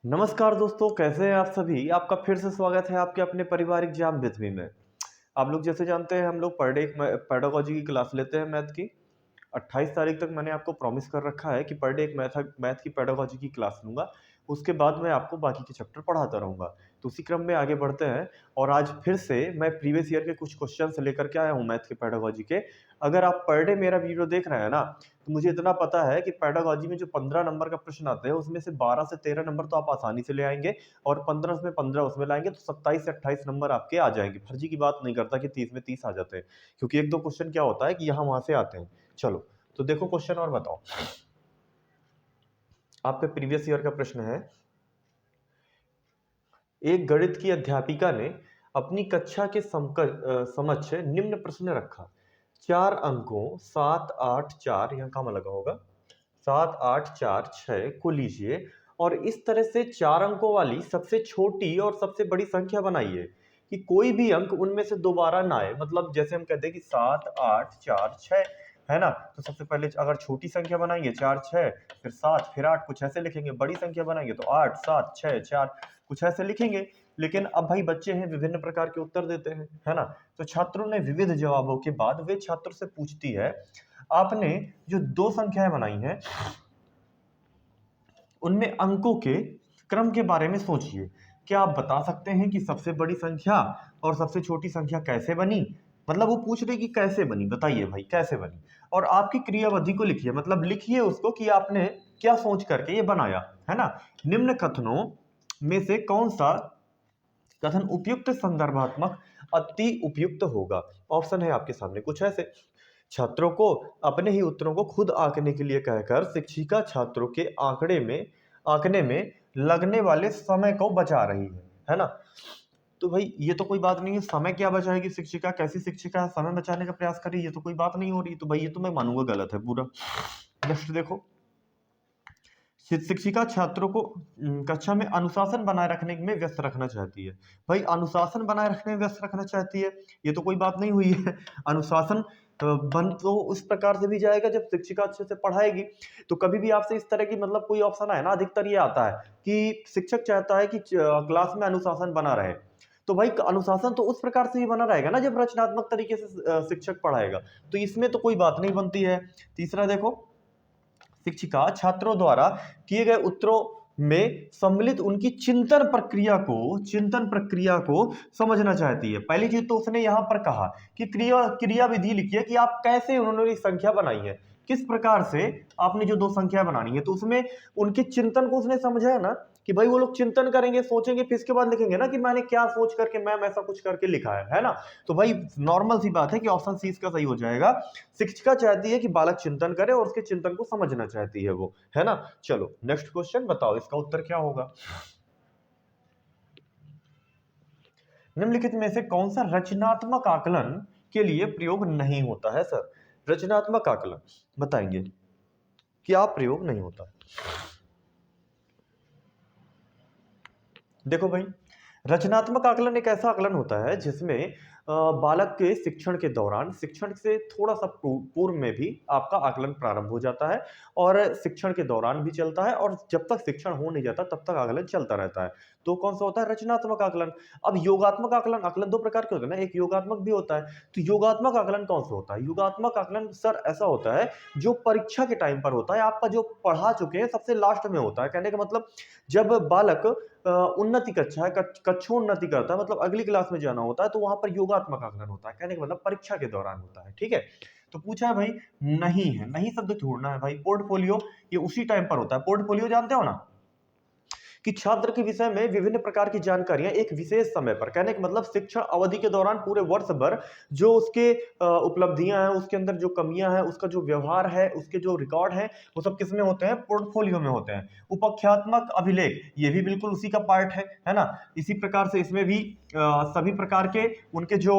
नमस्कार दोस्तों, कैसे हैं आप सभी। आपका फिर से स्वागत है आपके अपने पारिवारिक ज्ञान विधि में। आप लोग जैसे जानते हैं हम लोग पर डे एक पेडागोजी की क्लास लेते हैं मैथ की। 28 तारीख तक मैंने आपको प्रॉमिस कर रखा है कि पर डे एक मैथ की पेडागोजी की क्लास लूँगा। उसके बाद मैं आपको बाकी के चैप्टर पढ़ाता रहूँगा। तो उसी क्रम में आगे बढ़ते हैं और आज फिर से मैं प्रीवियस ईयर के कुछ क्वेश्चन्स लेकर के आया हूँ मैथ के पेडागोजी के। अगर आप पर डे मेरा वीडियो देख रहे हैं ना, तो मुझे इतना पता है कि पेडागोजी में जो 15 नंबर का प्रश्न आते हैं, उसमें से 12 से 13 नंबर तो आप आसानी से ले आएँगे और 15 में 15 उसमें लाएँगे तो 27 से 28 नंबर आपके आ जाएँगे। फर्जी की बात नहीं करता कि 30 में 30 आ जाते हैं, क्योंकि 1-2 क्वेश्चन क्या होता है कि यहाँ-वहाँ से आते हैं। चलो, तो देखो क्वेश्चन और बताओ। आपके प्रीवियस ईयर का प्रश्न है, एक गणित की अध्यापिका ने अपनी कक्षा के समक्ष निम्न प्रश्न रखा। 4 अंकों 7, 8, 4 यहाँ कॉमा लगा होगा। 7, 8, 4, 6 को लीजिए और इस तरह से 4 अंकों वाली सबसे छोटी और सबसे बड़ी संख्या बनाइए कि कोई भी अंक उनमें से दोबारा ना आए। मतलब जैसे हम कहते हैं कि 7, 8, 4, 6 है ना, तो सबसे पहले अगर छोटी संख्या बनाएंगे 4, 6, फिर 7, फिर 8, कुछ ऐसे लिखेंगे। बड़ी संख्या बनाएंगे तो 8, 7, 6, 4, कुछ ऐसे लिखेंगे। लेकिन अब भाई बच्चे हैं, विभिन्न प्रकार के उत्तर देते हैं, है ना। तो छात्रों ने विविध जवाबों के बाद वे छात्र से पूछती है, आपने जो 2 संख्याएं बनाई हैं उनमें अंकों के क्रम के बारे में सोचिए। क्या आप बता सकते हैं कि सबसे बड़ी संख्या और सबसे छोटी संख्या कैसे बनी? मतलब वो पूछ रहे कि कैसे बनी, बताइए भाई कैसे बनी। और आपकी क्रियाविधि को लिखिए, मतलब लिखिए उसको कि आपने क्या सोच करके ये बनाया, है ना। निम्न कथनों में से कौन सा कथन उपयुक्त, संदर्भात्मक, अति उपयुक्त होगा? ऑप्शन है आपके सामने कुछ ऐसे। छात्रों को अपने ही उत्तरों को खुद आंकने के लिए कहकर शिक्षिका छात्रों के आंकने में लगने वाले समय को बचा रही है ना। तो भाई ये तो कोई बात नहीं है, समय क्या बचाएगी शिक्षिका, कैसी शिक्षिका है, समय बचाने का प्रयास कर रही है, ये तो कोई बात नहीं हो रही। तो भाई ये तो मैं मानूंगा गलत है पूरा। नेक्स्ट देखो, शिक्षिका छात्रों को कक्षा में अनुशासन बनाए रखने में व्यस्त रखना चाहती है। भाई अनुशासन बनाए रखने में व्यस्त रखना चाहती है, ये तो कोई बात नहीं हुई है। अनुशासन बन तो उस प्रकार से भी जाएगा जब शिक्षिका अच्छे से पढ़ाएगी। तो कभी भी आपसे इस तरह की मतलब कोई ऑप्शन आए ना, अधिकतर ये आता है कि शिक्षक चाहता है कि क्लास में अनुशासन बना रहे। तो भाई अनुशासन तो उस प्रकार से ही बना रहेगा ना जब रचनात्मक तरीके से शिक्षक पढ़ाएगा। तो इसमें तो कोई बात नहीं बनती है। तीसरा देखो, शिक्षिका छात्रों द्वारा किए गए उत्तरों में सम्मिलित उनकी चिंतन प्रक्रिया को समझना चाहती है। पहली चीज तो उसने यहां पर कहा कि क्रिया विधि लिखिए कि आप कैसे उन्होंने संख्या बनाई है, किस प्रकार से आपने जो 2 संख्या बनानी है। तो उसमें उनके चिंतन को उसने समझा है ना, कि भाई वो लोग चिंतन करेंगे, सोचेंगे, फिर इसके बाद लिखेंगे ना कि मैंने क्या सोच करके मैम ऐसा कुछ करके लिखा है ना। तो भाई नॉर्मल सी बात है कि ऑप्शन सी इसका सही हो जाएगा। शिक्षिका चाहती है कि बालक चिंतन करे और उसके चिंतन को समझना चाहती है वो, है ना। चलो नेक्स्ट क्वेश्चन बताओ, इसका उत्तर क्या होगा। निम्नलिखित में से कौन सा रचनात्मक आकलन के लिए प्रयोग नहीं होता है सर? रचनात्मक आकलन बताएंगे, क्या प्रयोग नहीं होता। देखो भाई, रचनात्मक आकलन एक ऐसा आकलन होता है जिसमें बालक के शिक्षण के दौरान, शिक्षण से थोड़ा सा पूर्व में भी आपका आकलन प्रारंभ हो जाता है और शिक्षण के दौरान भी चलता है, और जब तक शिक्षण हो नहीं जाता तब तक आकलन चलता रहता है। तो कौन सा होता है? रचनात्मक आकलन। अब योगात्मक आकलन, आकलन 2 प्रकार के होते हैं ना, एक योगात्मक भी होता है। तो योगात्मक आकलन कौन सा होता है? योगात्मक आकलन सर ऐसा होता है जो परीक्षा के टाइम पर होता है, आपका जो पढ़ा चुके हैं सबसे लास्ट में होता है। कहने का मतलब जब बालक उन्नति कक्षा है, कक्षोन्नति करता है, मतलब अगली क्लास में जाना होता है, तो वहां पर योगात्मक आकलन होता है। कहने का मतलब परीक्षा के दौरान होता है, ठीक है। तो पूछा है भाई, नहीं है, नहीं शब्द छोड़ना है भाई। पोर्टफोलियो ये उसी टाइम पर होता है। पोर्टफोलियो जानते हो ना, कि छात्र के विषय में विभिन्न प्रकार की जानकारियां एक विशेष समय पर, कहने का मतलब शिक्षण अवधि के दौरान पूरे वर्ष भर जो उसके उपलब्धियां हैं, उसके अंदर जो कमियां हैं, उसका जो व्यवहार है, उसके जो रिकॉर्ड है, वो सब किस में होते हैं? पोर्टफोलियो में होते हैं। उपाख्यात्मक अभिलेख ये भी बिल्कुल उसी का पार्ट है ना। इसी प्रकार से इसमें भी सभी प्रकार के उनके जो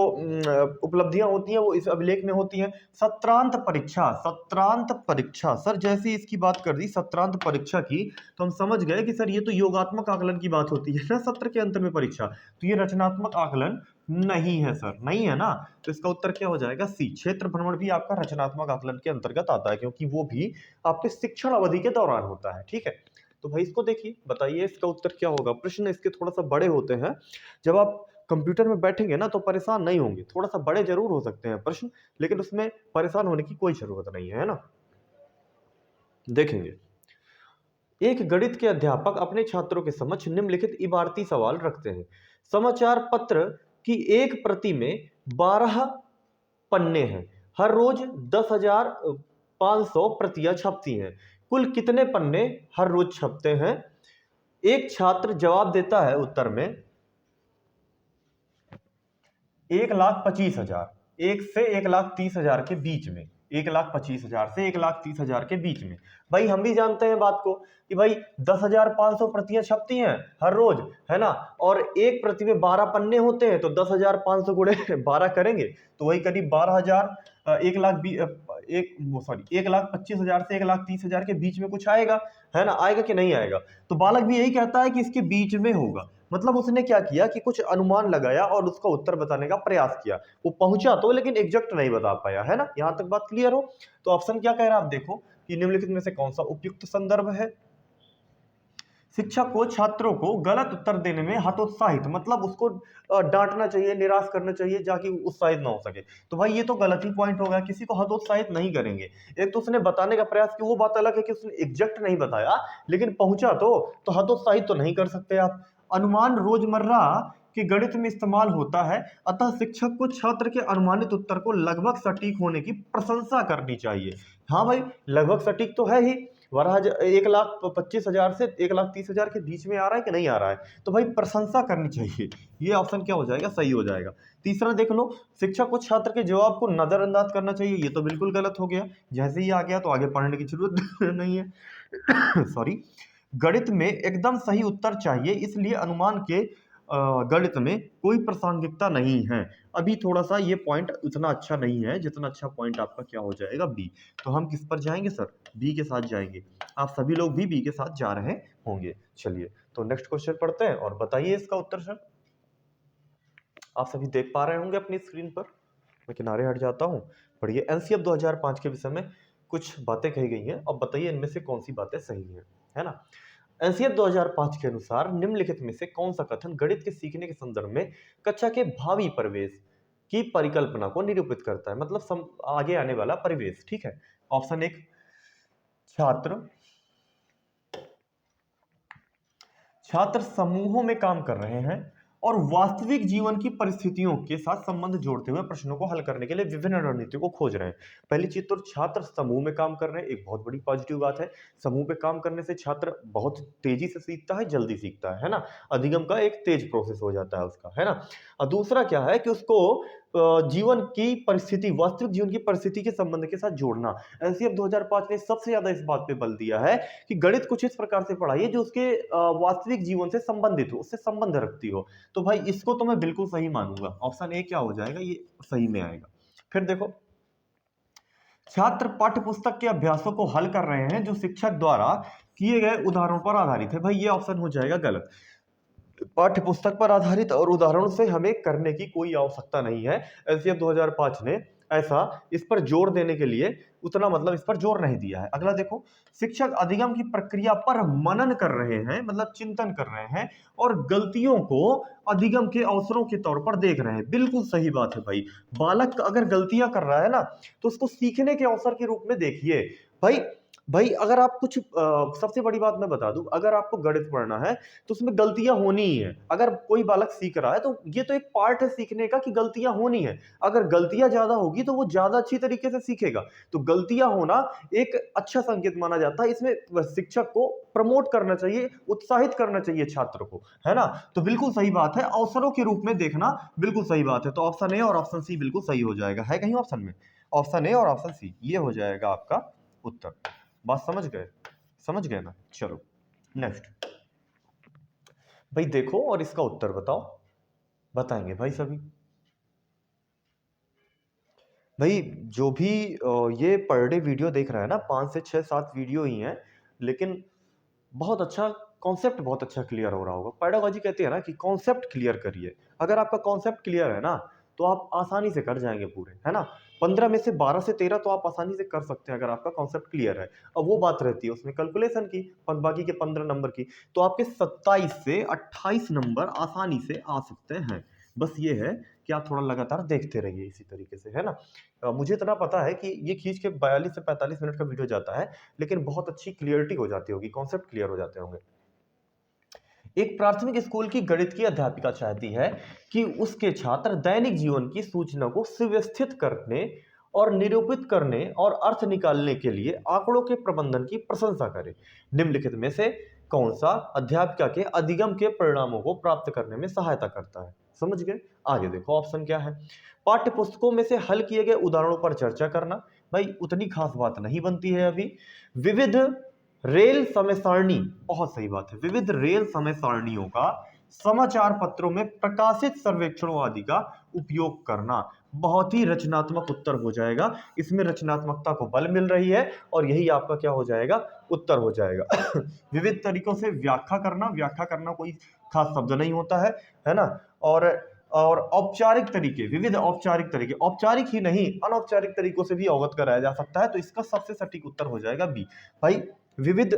उपलब्धियां होती हैं वो इस अभिलेख में होती हैं। सत्रांत परीक्षा सर, जैसे इसकी बात कर दी सत्रांत परीक्षा की, तो हम समझ गए कि सर ये तो योगात्मक आकलन की बात होती है ना, सत्र के अंत में परीक्षा। तो ये रचनात्मक आकलन नहीं है सर, नहीं है ना। तो इसका उत्तर क्या हो जाएगा? सी। क्षेत्र भ्रमण भी आपका रचनात्मक आकलन के अंतर्गत आता है, क्योंकि वो भी आपके शिक्षण अवधि के दौरान होता है, ठीक है। तो भाई इसको देखिए, बताइए इसका उत्तर क्या होगा। प्रश्न इसके थोड़ा सा बड़े होते हैं, जब आप कंप्यूटर में बैठेंगे ना तो परेशान नहीं होंगे। थोड़ा सा बड़े जरूर हो सकते हैं प्रश्न, लेकिन उसमें परेशान होने की कोई जरूरत नहीं है ना। देखेंगे, एक गणित के अध्यापक अपने छात्रों के समक्ष निम्नलिखित इबारती सवाल रखते हैं। समाचार पत्र की एक प्रति में 12 पन्ने हैं। हर रोज 10,500 प्रतियां छपती हैं। कुल कितने पन्ने हर रोज छपते हैं? एक छात्र जवाब देता है उत्तर में 1,25,000। 1 से 1,30,000 के बीच में, 1,25,000 से 1,30,000 के बीच में। भाई हम भी जानते हैं बात को कि भाई 10,500 प्रतियां छपती हैं हर रोज, है ना, और एक प्रति में 12 पन्ने होते हैं, तो 10,500 गुणे 12 करेंगे तो वही करीब 12,000, 1,25,000 से 1,30,000 के बीच में कुछ आएगा, है ना, आएगा कि नहीं आएगा। तो बालक भी यही कहता है कि इसके बीच में होगा। मतलब उसने क्या किया कि कुछ अनुमान लगाया और उसका उत्तर बताने का प्रयास किया। वो पहुंचा तो, लेकिन एग्जैक्ट नहीं बता पाया, है ना। यहां तक बात क्लियर हो? तो ऑप्शन क्या कह रहा है आप देखो कि निम्नलिखित में से कौन सा उपयुक्त संदर्भ है। शिक्षक को छात्रों को गलत उत्तर देने में हतोत्साहित, मतलब उसको डांटना चाहिए, निराश करना चाहिए, जाकि उत्साहित ना हो सके। तो भाई ये तो गलत ही पॉइंट होगा, किसी को हतोत्साहित नहीं करेंगे। एक तो उसने बताने का प्रयास किया, वो बात अलग है कि उसने एग्जैक्ट नहीं बताया, लेकिन पहुंचा तो हतोत्साहित तो नहीं कर सकते आप। अनुमान रोजमर्रा के गणित में इस्तेमाल होता है, अतः शिक्षक को छात्र के अनुमानित उत्तर को लगभग सटीक होने की प्रशंसा करनी चाहिए। हाँ भाई, लगभग सटीक तो है ही। 1,25,000 से 1,30,000 के बीच में आ रहा है कि नहीं आ रहा है, तो भाई प्रशंसा करनी चाहिए। ये ऑप्शन क्या हो जाएगा? सही हो जाएगा। तीसरा देख लो, शिक्षक को छात्र के जवाब को नजरअंदाज करना चाहिए। ये तो बिल्कुल गलत हो गया, जैसे ही आ गया तो आगे पढ़ने की जरूरत नहीं है। सॉरी। गणित में एकदम सही उत्तर चाहिए, इसलिए अनुमान के गणित में कोई प्रासंगिकता नहीं है। अभी थोड़ा सा ये पॉइंट उतना अच्छा नहीं है जितना अच्छा पॉइंट आपका क्या हो जाएगा, बी। तो हम किस पर जाएंगे सर? बी के साथ जाएंगे। आप सभी लोग भी बी के साथ जा रहे होंगे। चलिए तो नेक्स्ट क्वेश्चन पढ़ते हैं और बताइए इसका उत्तर सर। आप सभी देख पा रहे होंगे अपनी स्क्रीन पर। मैं किनारे हट जाता हूँ। पढ़िए, एनसीएफ 2005 के विषय में कुछ बातें कही गई हैं, अब बताइए इनमें से कौन सी बातें सही हैं, है ना। एनसीएफ 2005 के अनुसार निम्नलिखित में से कौन सा कथन गणित के सीखने के संदर्भ में कक्षा के भावी परिवेश की परिकल्पना को निरूपित करता है, मतलब आगे आने वाला परिवेश, ठीक है। ऑप्शन एक, छात्र छात्र समूहों में काम कर रहे हैं और वास्तविक जीवन की परिस्थितियों के साथ संबंध जोड़ते हुए प्रश्नों को हल करने के लिए विभिन्न रणनीतियों को खोज रहे हैं। पहली चीज तो छात्र समूह में काम कर रहे हैं, एक बहुत बड़ी पॉजिटिव बात है। समूह पे काम करने से छात्र बहुत तेजी से सीखता है, जल्दी सीखता है ना। अधिगम का एक तेज प्रोसेस हो जाता है उसका, है ना। और दूसरा क्या है कि उसको जीवन की परिस्थिति, वास्तविक जीवन की परिस्थिति के संबंध के साथ जोड़ना। एनसीएफ 2005 ने सबसे ज्यादा इस बात पे बल दिया है कि गणित कुछ इस प्रकार से पढ़ाइए जो उसके वास्तविक जीवन से संबंधित हो, उससे संबंध रखती हो। तो भाई इसको तो मैं बिल्कुल सही मानूंगा। ऑप्शन ए क्या हो जाएगा? ये सही में आएगा। फिर देखो, छात्र पाठ्य पुस्तक के अभ्यासों को हल कर रहे हैं जो शिक्षक द्वारा किए गए उदाहरणों पर आधारित है। भाई ये ऑप्शन हो जाएगा गलत। पाठ्य पुस्तक पर आधारित और उदाहरणों से हमें करने की कोई आवश्यकता नहीं है। एलसीएफ 2005 ने ऐसा इस पर जोर देने के लिए उतना, मतलब इस पर जोर नहीं दिया है। अगला देखो, शिक्षक अधिगम की प्रक्रिया पर मनन कर रहे हैं, मतलब चिंतन कर रहे हैं, और गलतियों को अधिगम के अवसरों के तौर पर देख रहे हैं। बिल्कुल सही बात है भाई। बालक अगर गलतियां कर रहा है ना, तो उसको सीखने के अवसर के रूप में देखिए। भाई भाई अगर आप कुछ सबसे बड़ी बात मैं बता दूं, अगर आपको गणित पढ़ना है तो उसमें गलतियां होनी ही है। अगर कोई बालक सीख रहा है तो ये तो एक पार्ट है सीखने का कि गलतियां होनी है। अगर गलतियां ज्यादा होगी तो वो ज्यादा अच्छी तरीके से सीखेगा। तो गलतियां होना एक अच्छा संकेत माना जाता है। इसमें शिक्षक को प्रमोट करना चाहिए, उत्साहित करना चाहिए छात्र को, है ना। तो बिल्कुल सही बात है, अवसरों के रूप में देखना बिल्कुल सही बात है। तो ऑप्शन ए और ऑप्शन सी बिल्कुल सही हो जाएगा। है कहीं ऑप्शन में? ऑप्शन ए और ऑप्शन सी ये हो जाएगा आपका उत्तर। बात समझ गए? समझ गए ना? चलो नेक्स्ट भाई देखो और इसका उत्तर बताओ। बताएंगे भाई सभी। भाई जो भी ये पर डे वीडियो देख रहा है ना, 5 से 6 7 वीडियो ही हैं, लेकिन बहुत अच्छा कॉन्सेप्ट, बहुत अच्छा क्लियर हो रहा होगा। पैडागॉजी कहते हैं ना कि कॉन्सेप्ट क्लियर करिए। अगर आपका कॉन्सेप्ट क्लियर है ना, तो आप आसानी से कर जाएंगे पूरे, है ना। 15 में से 12 से 13 तो आप आसानी से कर सकते हैं अगर आपका कॉन्सेप्ट क्लियर है। अब वो बात रहती है उसमें कैलकुलेशन की, बाकी के 15 नंबर की, तो आपके 27 से 28 नंबर आसानी से आ सकते हैं। बस ये है कि आप थोड़ा लगातार देखते रहिए इसी तरीके से, है ना। मुझे इतना पता है कि ये खींच के 42 से 45 मिनट का वीडियो जाता है, लेकिन बहुत अच्छी क्लियरिटी हो जाती होगी, कॉन्सेप्ट क्लियर हो जाते होंगे। एक प्राथमिक स्कूल की गणित की अध्यापिका चाहती है कि उसके छात्र दैनिक जीवन की सूचना को सुव्यवस्थित करने और निरूपित करने और अर्थ निकालने के लिए आंकड़ों के प्रबंधन की प्रशंसा करें। निम्नलिखित में से कौन सा अध्यापिका के अधिगम के परिणामों को प्राप्त करने में सहायता करता है? समझ गए? आगे देखो ऑप्शन क्या है। पाठ्य पुस्तकों में से हल किए गए उदाहरणों पर चर्चा करना, भाई उतनी खास बात नहीं बनती है अभी। विविध रेल समय सारणी, बहुत सही बात है, विविध रेल समय सारणियों का समाचार पत्रों में प्रकाशित सर्वेक्षणों आदि का उपयोग करना, बहुत ही रचनात्मक उत्तर हो जाएगा। इसमें रचनात्मकता को बल मिल रही है और यही आपका क्या हो जाएगा, उत्तर हो जाएगा। विविध तरीकों से व्याख्या करना कोई खास शब्द नहीं होता है ना। और औपचारिक तरीके, विविध औपचारिक तरीके, औपचारिक ही नहीं अनौपचारिक तरीकों से भी अवगत कराया जा सकता है, तो इसका सबसे सटीक उत्तर हो जाएगा बी। भाई विविध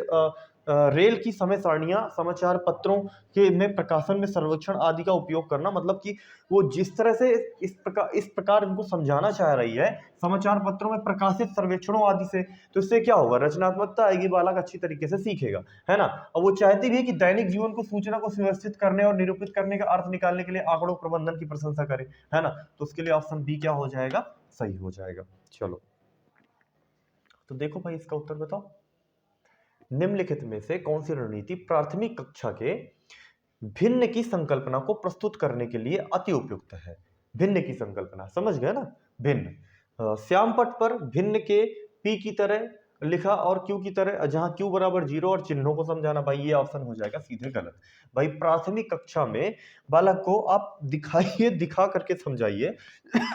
रेल की समय सारणियां समाचार पत्रों के में प्रकाशन में सर्वेक्षण आदि का उपयोग करना, मतलब कि वो जिस तरह से इस प्रकार इनको समझाना चाह रही है समाचार पत्रों में प्रकाशित सर्वेक्षणों आदि से, तो इससे क्या होगा, रचनात्मकता आएगी, बालक अच्छी तरीके से सीखेगा, है ना। और वो चाहती भी है कि दैनिक जीवन को सूचना को सुव्यवस्थित करने और निरूपित करने का अर्थ निकालने के लिए आंकड़ों प्रबंधन की प्रशंसा करे, है ना। तो उसके लिए ऑप्शन बी क्या हो जाएगा, सही हो जाएगा। चलो तो देखो भाई इसका उत्तर बताओ। निम्नलिखित में से कौन सी रणनीति प्राथमिक कक्षा के भिन्न की संकल्पना को प्रस्तुत करने के लिए अति उपयुक्त है? भिन्न की संकल्पना समझ गए ना, भिन्न। श्याम पट पर भिन्न के पी की तरह लिखा और क्यू की तरह, जहां क्यू बराबर 0 और चिन्हों को समझाना, भाई ये ऑप्शन हो जाएगा सीधे गलत। भाई प्राथमिक कक्षा में बालक को आप दिखाइए, दिखा करके समझाइए।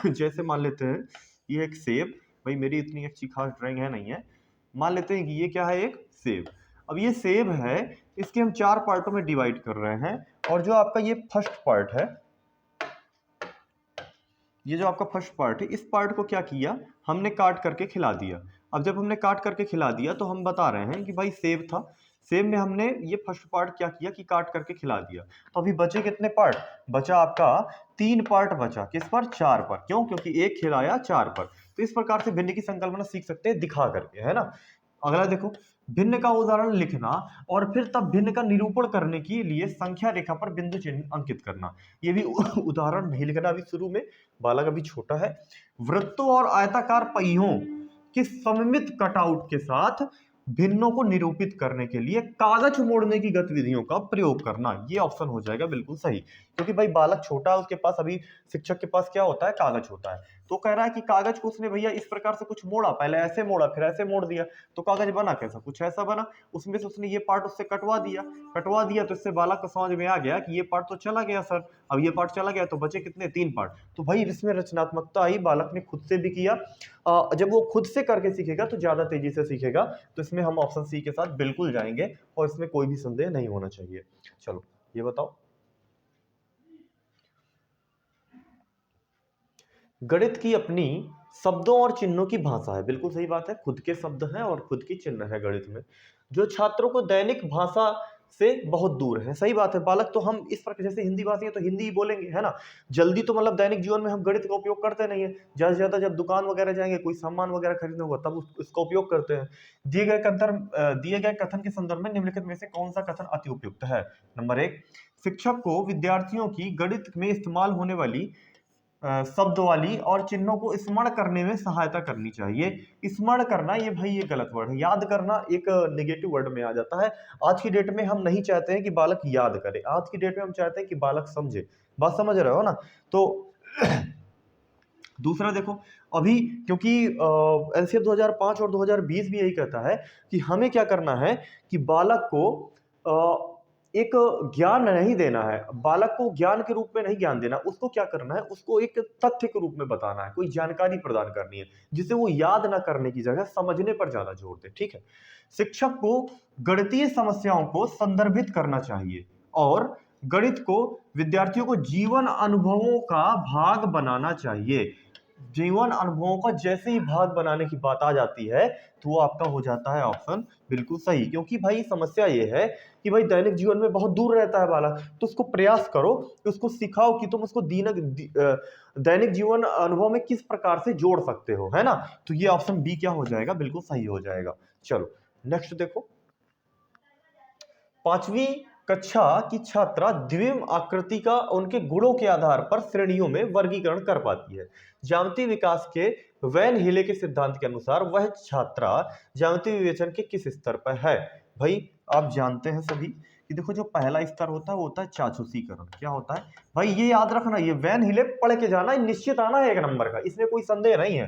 जैसे मान लेते हैं ये एक सेब, भाई मेरी इतनी अच्छी खास ड्राइंग है नहीं है, मान लेते हैं कि ये क्या है, एक सेब। अब ये सेब है, इसके हम 4 पार्टों में डिवाइड कर रहे हैं, और जो आपका ये फर्स्ट पार्ट है, ये जो आपका फर्स्ट पार्ट है, इस पार्ट को क्या किया हमने, काट करके खिला दिया। अब जब हमने काट करके खिला दिया तो हम बता रहे हैं कि भाई सेब था, सेब में हमने ये फर्स्ट पार्ट क्या किया कि काट करके खिला दिया। तो अभी बचे कितने पार्ट, बचा आपका 3 पार्ट बचा, किस पर, 4 पर। क्यों, क्योंकि एक खिलाया 4 पर। तो इस प्रकार से भिन्न की संकल्पना सीख सकते हैं दिखा करके, है ना। अगला देखो, भिन्न का उदाहरण लिखना और फिर तब भिन्न का निरूपण करने के लिए संख्या रेखा पर बिंदु चिन्ह अंकित करना। ये भी उदाहरण नहीं लिखना अभी शुरू में, बालक अभी छोटा है। वृत्तों और आयताकार पहियों के सममित कटआउट के साथ भिन्नों को निरूपित करने के लिए कागज मोड़ने की गतिविधियों का प्रयोग करना, ये ऑप्शन हो जाएगा बिल्कुल सही। क्योंकि भाई बालक छोटा है, उसके पास अभी शिक्षक के पास क्या होता है, कागज होता है। तो कह रहा है कि कागज को उसने भैया इस प्रकार से कुछ मोड़ा, पहले ऐसे मोड़ा फिर ऐसे मोड़ दिया, तो कागज बना कैसा, कुछ ऐसा बना। उसमें से उसने ये पार्ट उससे कटवा दिया तो इससे बालक को समझ में आ गया कि ये पार्ट तो चला गया सर, अब ये पार्ट चला गया तो बचे कितने, 3 पार्ट। तो भाई इसमें रचनात्मकता आई, बालक ने खुद से भी किया। जब वो खुद से करके सीखेगा तो ज्यादा तेजी से सीखेगा। तो इसमें हम ऑप्शन सी के साथ बिल्कुल जाएंगे और इसमें कोई भी संदेह नहीं होना चाहिए। चलो ये बताओ, गणित की अपनी शब्दों और चिन्हों की भाषा है, बिल्कुल सही बात है, खुद के शब्द हैं और खुद की चिन्ह है गणित में, जो छात्रों को दैनिक भाषा से बहुत दूर है। सही बात है, बालक तो हम इस प्रकार, जैसे हिंदी भाषी है तो हिंदी ही बोलेंगे, है ना। जल्दी तो मतलब दैनिक जीवन में हम गणित का उपयोग करते नहीं है, ज्यादा से ज्यादा जब दुकान वगैरह जाएंगे, कोई सामान वगैरह खरीदना होगा तब उसका उपयोग करते हैं। दिए गए कथन के संदर्भ में निम्नलिखित में से कौन सा कथन अति उपयुक्त है? नंबर 1, शिक्षक को विद्यार्थियों की गणित में इस्तेमाल होने वाली शब्द वाली और चिन्हों को स्मरण करने में सहायता करनी चाहिए। स्मरण करना, ये भाई ये गलत वर्ड है, याद करना एक नेगेटिव वर्ड में आ जाता है। आज की डेट में हम नहीं चाहते हैं कि बालक याद करे, आज की डेट में हम चाहते हैं कि बालक समझे। बात समझ रहे हो ना। तो दूसरा देखो, अभी क्योंकि एनसीएफ 2005 और 2020 भी यही कहता है कि हमें क्या करना है कि बालक को एक ज्ञान नहीं देना है, बालक को ज्ञान के रूप में नहीं ज्ञान देना, उसको क्या करना है, उसको एक तथ्य के रूप में बताना है, कोई जानकारी प्रदान करनी है, जिसे वो याद ना करने की जगह समझने पर ज्यादा जोर दे। ठीक है, शिक्षक को गणितीय समस्याओं को संदर्भित करना चाहिए और गणित को विद्यार्थियों को जीवन अनुभवों का भाग बनाना चाहिए। जीवन अनुभवों का जैसे ही भाग बनाने की बात आ जाती है तो वो आपका हो जाता है ऑप्शन बिल्कुल सही। क्योंकि भाई समस्या ये है कि भाई दैनिक जीवन में बहुत दूर रहता है बालक, तो उसको प्रयास करो कि उसको सिखाओ कि तुम उसको दैनिक जीवन अनुभव में किस प्रकार से जोड़ सकते हो, है ना। तो ये ऑप्शन बी क्या हो जाएगा, बिल्कुल सही हो जाएगा। चलो नेक्स्ट देखो, 5वीं कक्षा की छात्रा द्विम आकृति का उनके गुणों के आधार पर श्रेणियों में वर्गीकरण कर पाती है। ज्यामितीय विकास के वैन हीले के सिद्धांत के अनुसार वह छात्रा ज्यामितीय विवेचन के किस स्तर पर है। भाई आप जानते हैं सभी कि देखो जो पहला स्तर होता है वो होता है चाक्षुषीकरण। क्या होता है भाई, ये याद रखना, ये वैन हीले पढ़ के जाना, निश्चित आना है 1 नंबर का, इसमें कोई संदेह नहीं है।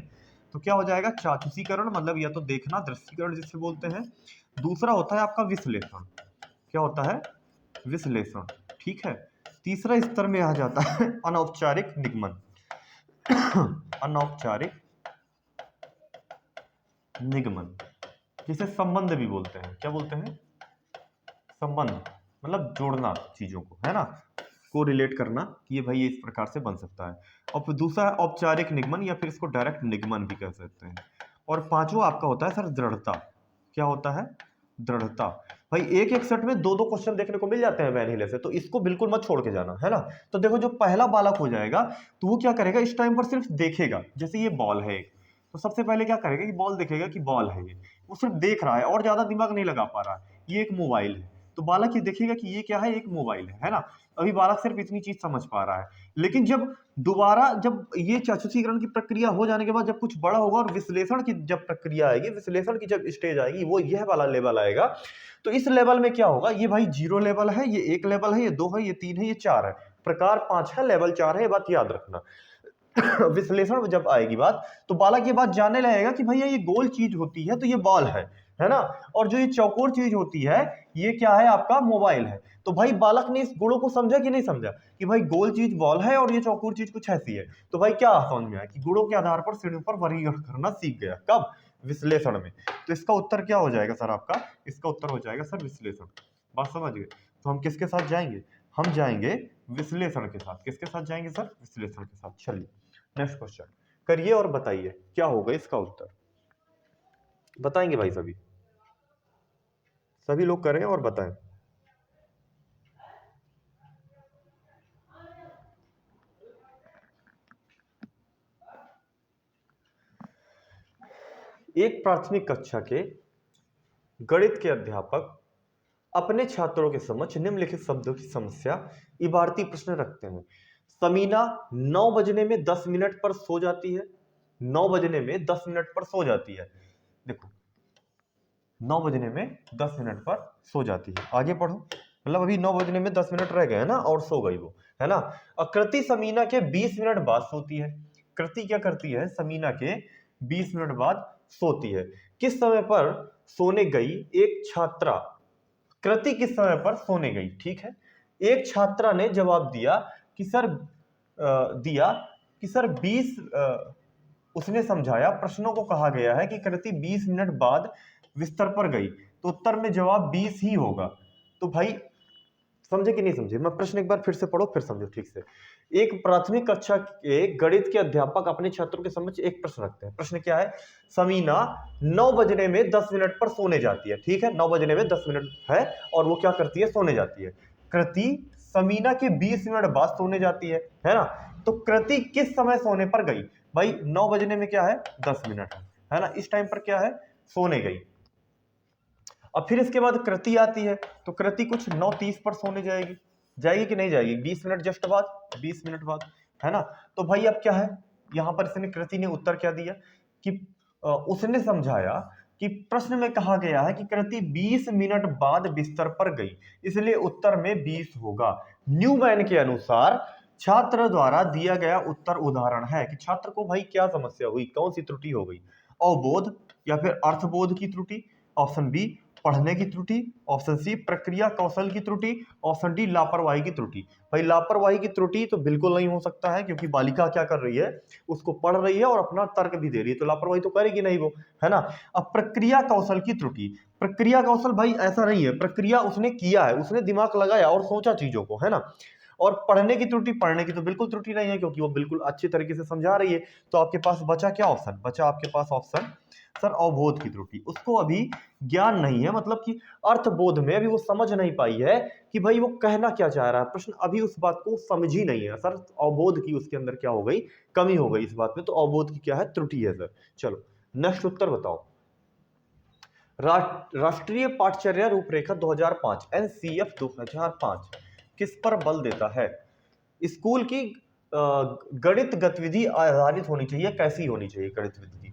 तो क्या हो जाएगा, चाक्षुषीकरण मतलब या तो देखना, दृष्टिकरण जिसे बोलते हैं। दूसरा होता है आपका विश्लेषण। क्या होता है, विश्लेषण, ठीक है। तीसरा स्तर में आ जाता है अनौपचारिक निगमन। अनौपचारिक निगमन जिसे संबंध भी बोलते हैं। क्या बोलते हैं, संबंध, मतलब जोड़ना चीजों को, है ना, को रिलेट करना कि ये भाई ये इस प्रकार से बन सकता है। और फिर दूसरा है औपचारिक निगमन या फिर इसको डायरेक्ट निगमन भी कह सकते हैं। और पांचवा आपका होता है सर दृढ़ता। क्या होता है, दृढ़ता। भाई एक एक सेट में 2-2 क्वेश्चन देखने को मिल जाते हैं वैन हीले से, तो इसको बिल्कुल मत छोड़ के जाना, है ना। तो देखो जो पहला बालक हो जाएगा तो वो क्या करेगा, इस टाइम पर सिर्फ देखेगा। जैसे ये बॉल है एक, तो सबसे पहले क्या करेगा कि बॉल देखेगा कि बॉल है ये, वो सिर्फ देख रहा है और ज्यादा दिमाग नहीं लगा पा रहा है। ये एक मोबाइल है, तो बालक ये देखेगा कि ये क्या है, एक मोबाइल है ना। अभी बालक सिर्फ इतनी चीज समझ पा रहा है। लेकिन जब दोबारा जब ये चाक्षुषीकरण की प्रक्रिया हो जाने के बाद जब कुछ बड़ा होगा और विश्लेषण की जब प्रक्रिया आएगी, विश्लेषण की जब स्टेज आएगी, वो यह वाला लेवल आएगा। तो इस लेवल में क्या होगा, ये भाई 0 लेवल है, ये 1 लेवल है, ये 2 है, ये 3 है, ये 4 है, प्रकार 5 है, लेवल 4 है, ये बात याद रखना। विश्लेषण में जब आएगी बात तो बालक ये बात जानने लगेगा कि भैया ये गोल चीज होती है तो ये बॉल है ना, और जो ये चौकोर चीज होती है ये क्या है, आपका मोबाइल है। तो भाई बालक ने इस गुणों को समझा कि नहीं समझा कि भाई गोल चीज बॉल है और ये चौकोर चीज कुछ ऐसी है। तो भाई क्या समझ में आया कि गुणों के आधार पर श्रेणियों पर वर्गीकरण करना सीख गया। कब, विश्लेषण में। तो इसका उत्तर क्या हो जाएगा सर आपका, इसका उत्तर हो जाएगा सर विश्लेषण। बात समझ गए। तो हम किसके साथ जाएंगे, हम जाएंगे विश्लेषण के साथ। किसके साथ जाएंगे सर, विश्लेषण के साथ। चलिए नेक्स्ट क्वेश्चन करिए और बताइए क्या होगा इसका उत्तर। बताएंगे भाई, सभी लोग करें और बताएं। एक प्राथमिक कक्षा के गणित के अध्यापक अपने छात्रों के समक्ष निम्नलिखित शब्दों की समस्या इबारती प्रश्न रखते हैं। समीना 9 बजने में 10 मिनट पर सो जाती है। 9 बजने में 10 मिनट पर सो जाती है। देखो 9 बजने में 10 मिनट पर सो जाती है, आगे पढ़ो। मतलब अभी 9 बजने में 10 मिनट रह गए ना और सो गई वो, है ना। कृति समीना के 20 मिनट बाद सोती है। कृति क्या करती है, समीना के 20 मिनट बाद सोती है। किस समय पर सोने गई एक छात्रा, कृति किस समय पर सोने गई, ठीक है। एक छात्रा ने जवाब दिया कि सर 20, उसने समझाया प्रश्नों को कहा गया है कि कृति 20 मिनट बाद बिस्तर पर गई, तो उत्तर में जवाब 20 ही होगा। तो भाई समझे कि नहीं समझे, मैं प्रश्न एक बार फिर से पढ़ो फिर समझो ठीक से। एक प्राथमिक कक्षा के गणित के अध्यापक अपने छात्रों के समक्ष एक प्रश्न रखते हैं। प्रश्न क्या है, समीना 9 बजने में 10 मिनट पर सोने जाती है, ठीक है। 9 बजने में 10 मिनट है और वो क्या करती है, सोने जाती है। कृति समीना के 20 मिनट बाद सोने जाती है ना। तो कृति किस समय सोने पर गई, भाई 9 बजने में क्या है, 10 मिनट है ना, इस टाइम पर क्या है, सोने गई। अब फिर इसके बाद कृति आती है, तो कृति कुछ 9:30 पर सोने जाएगी। जाएगी कि नहीं जाएगी, 20 मिनट जस्ट बाद, 20 मिनट बाद, है ना। तो भाई अब क्या है, यहां पर इसने कृति ने उत्तर क्या दिया कि उसने समझाया कि प्रश्न में कहा गया है कि कृति 20 मिनट बाद बिस्तर पर गई, इसलिए उत्तर में 20 होगा। न्यूमैन के अनुसार छात्र द्वारा दिया गया उत्तर उदाहरण है कि छात्र को भाई क्या समस्या हुई, कौन सी त्रुटि हो गई, अवबोध या फिर अर्थबोध की त्रुटि, ऑप्शन बी पढ़ने की त्रुटि, ऑप्शन सी प्रक्रिया कौशल की त्रुटि, ऑप्शन डी लापरवाही की त्रुटि। भाई लापरवाही की त्रुटि तो बिल्कुल नहीं हो सकता है, क्योंकि बालिका क्या कर रही है, उसको पढ़ रही है और अपना तर्क भी दे रही है, तो लापरवाही तो करेगी नहीं वो, है ना। अब प्रक्रिया कौशल की त्रुटि, प्रक्रिया कौशल भाई ऐसा नहीं है, प्रक्रिया उसने किया है, उसने दिमाग लगाया और सोचा चीजों को, है ना। और पढ़ने की त्रुटि, पढ़ने की तो बिल्कुल त्रुटि नहीं है, क्योंकि वो बिल्कुल अच्छे तरीके से समझा रही है। तो आपके पास बचा क्या ऑप्शन, बचा आपके पास ऑप्शन सर अवबोध की त्रुटि। उसको अभी ज्ञान नहीं है, मतलब कि अर्थबोध में अभी वो समझ नहीं पाई है कि भाई वो कहना क्या चाह रहा है, प्रश्न अभी उस बात को समझ ही नहीं है सर। अवबोध की उसके अंदर क्या हो गई, कमी हो गई इस बात में, तो अवबोध की क्या है, त्रुटि है सर। चलो नेक्स्ट उत्तर बताओ। राष्ट्रीय पाठचर्या रूपरेखा 2005 एनसीएफ 2005 किस पर बल देता है। स्कूल की गणित गतिविधि आधारित होनी चाहिए, कैसी होनी चाहिए गणित गतिविधि।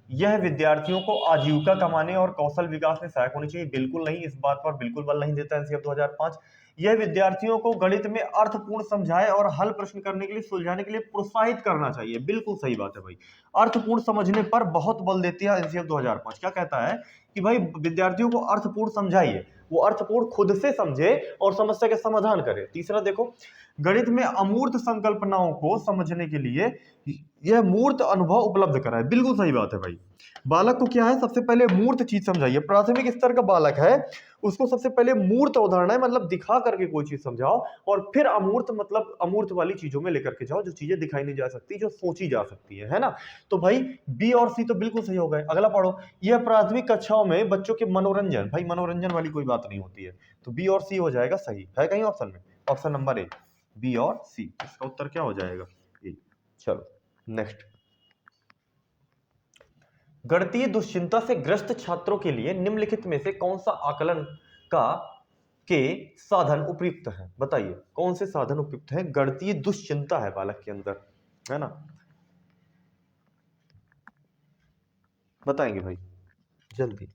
यह विद्यार्थियों को आजीविका कमाने और कौशल विकास में सहायक होनी चाहिए, बिल्कुल नहीं, इस बात पर बिल्कुल बल नहीं देता एनसीएफ 2005। यह विद्यार्थियों को गणित में अर्थपूर्ण समझाए और हल प्रश्न करने के लिए, सुलझाने के लिए प्रोत्साहित करना चाहिए, बिल्कुल सही बात है भाई। अर्थपूर्ण समझने पर बहुत बल देती है एनसीएफ 2005। क्या कहता है कि भाई विद्यार्थियों को अर्थपूर्ण समझाइए, वो अर्थपूर्ण खुद से समझे और समस्या के समाधान करे। तीसरा देखो, गणित में अमूर्त संकल्पनाओं को समझने के लिए यह मूर्त अनुभव उपलब्ध कराए, बिल्कुल सही बात है भाई। बालक को क्या है, सबसे पहले मूर्त चीज समझाइए। प्राथमिक स्तर का बालक है, उसको सबसे पहले मूर्त अवधारणा है, मतलब दिखा करके कोई चीज समझाओ, और फिर अमूर्त मतलब अमूर्त वाली चीजों में लेकर के जाओ, जो चीजें दिखाई नहीं जा सकती, जो सोची जा सकती है ना। तो भाई बी और सी तो बिल्कुल सही हो गए। अगला पढ़ो, यह प्राथमिक कक्षाओं में बच्चों के मनोरंजन, भाई मनोरंजन वाली कोई बात नहीं होती है, तो बी और सी हो जाएगा सही, है कहीं ऑप्शन में, ऑप्शन नंबर ए, बी और सी, इसका उत्तर क्या हो जाएगा, ए। चलो नेक्स्ट, गणितीय दुश्चिंता से ग्रस्त छात्रों के लिए निम्नलिखित में से कौन सा आकलन का के साधन उपयुक्त है, बताइए कौन से साधन उपयुक्त है। गणितीय दुश्चिंता है बालक के अंदर, है ना, बताएंगे भाई जल्दी।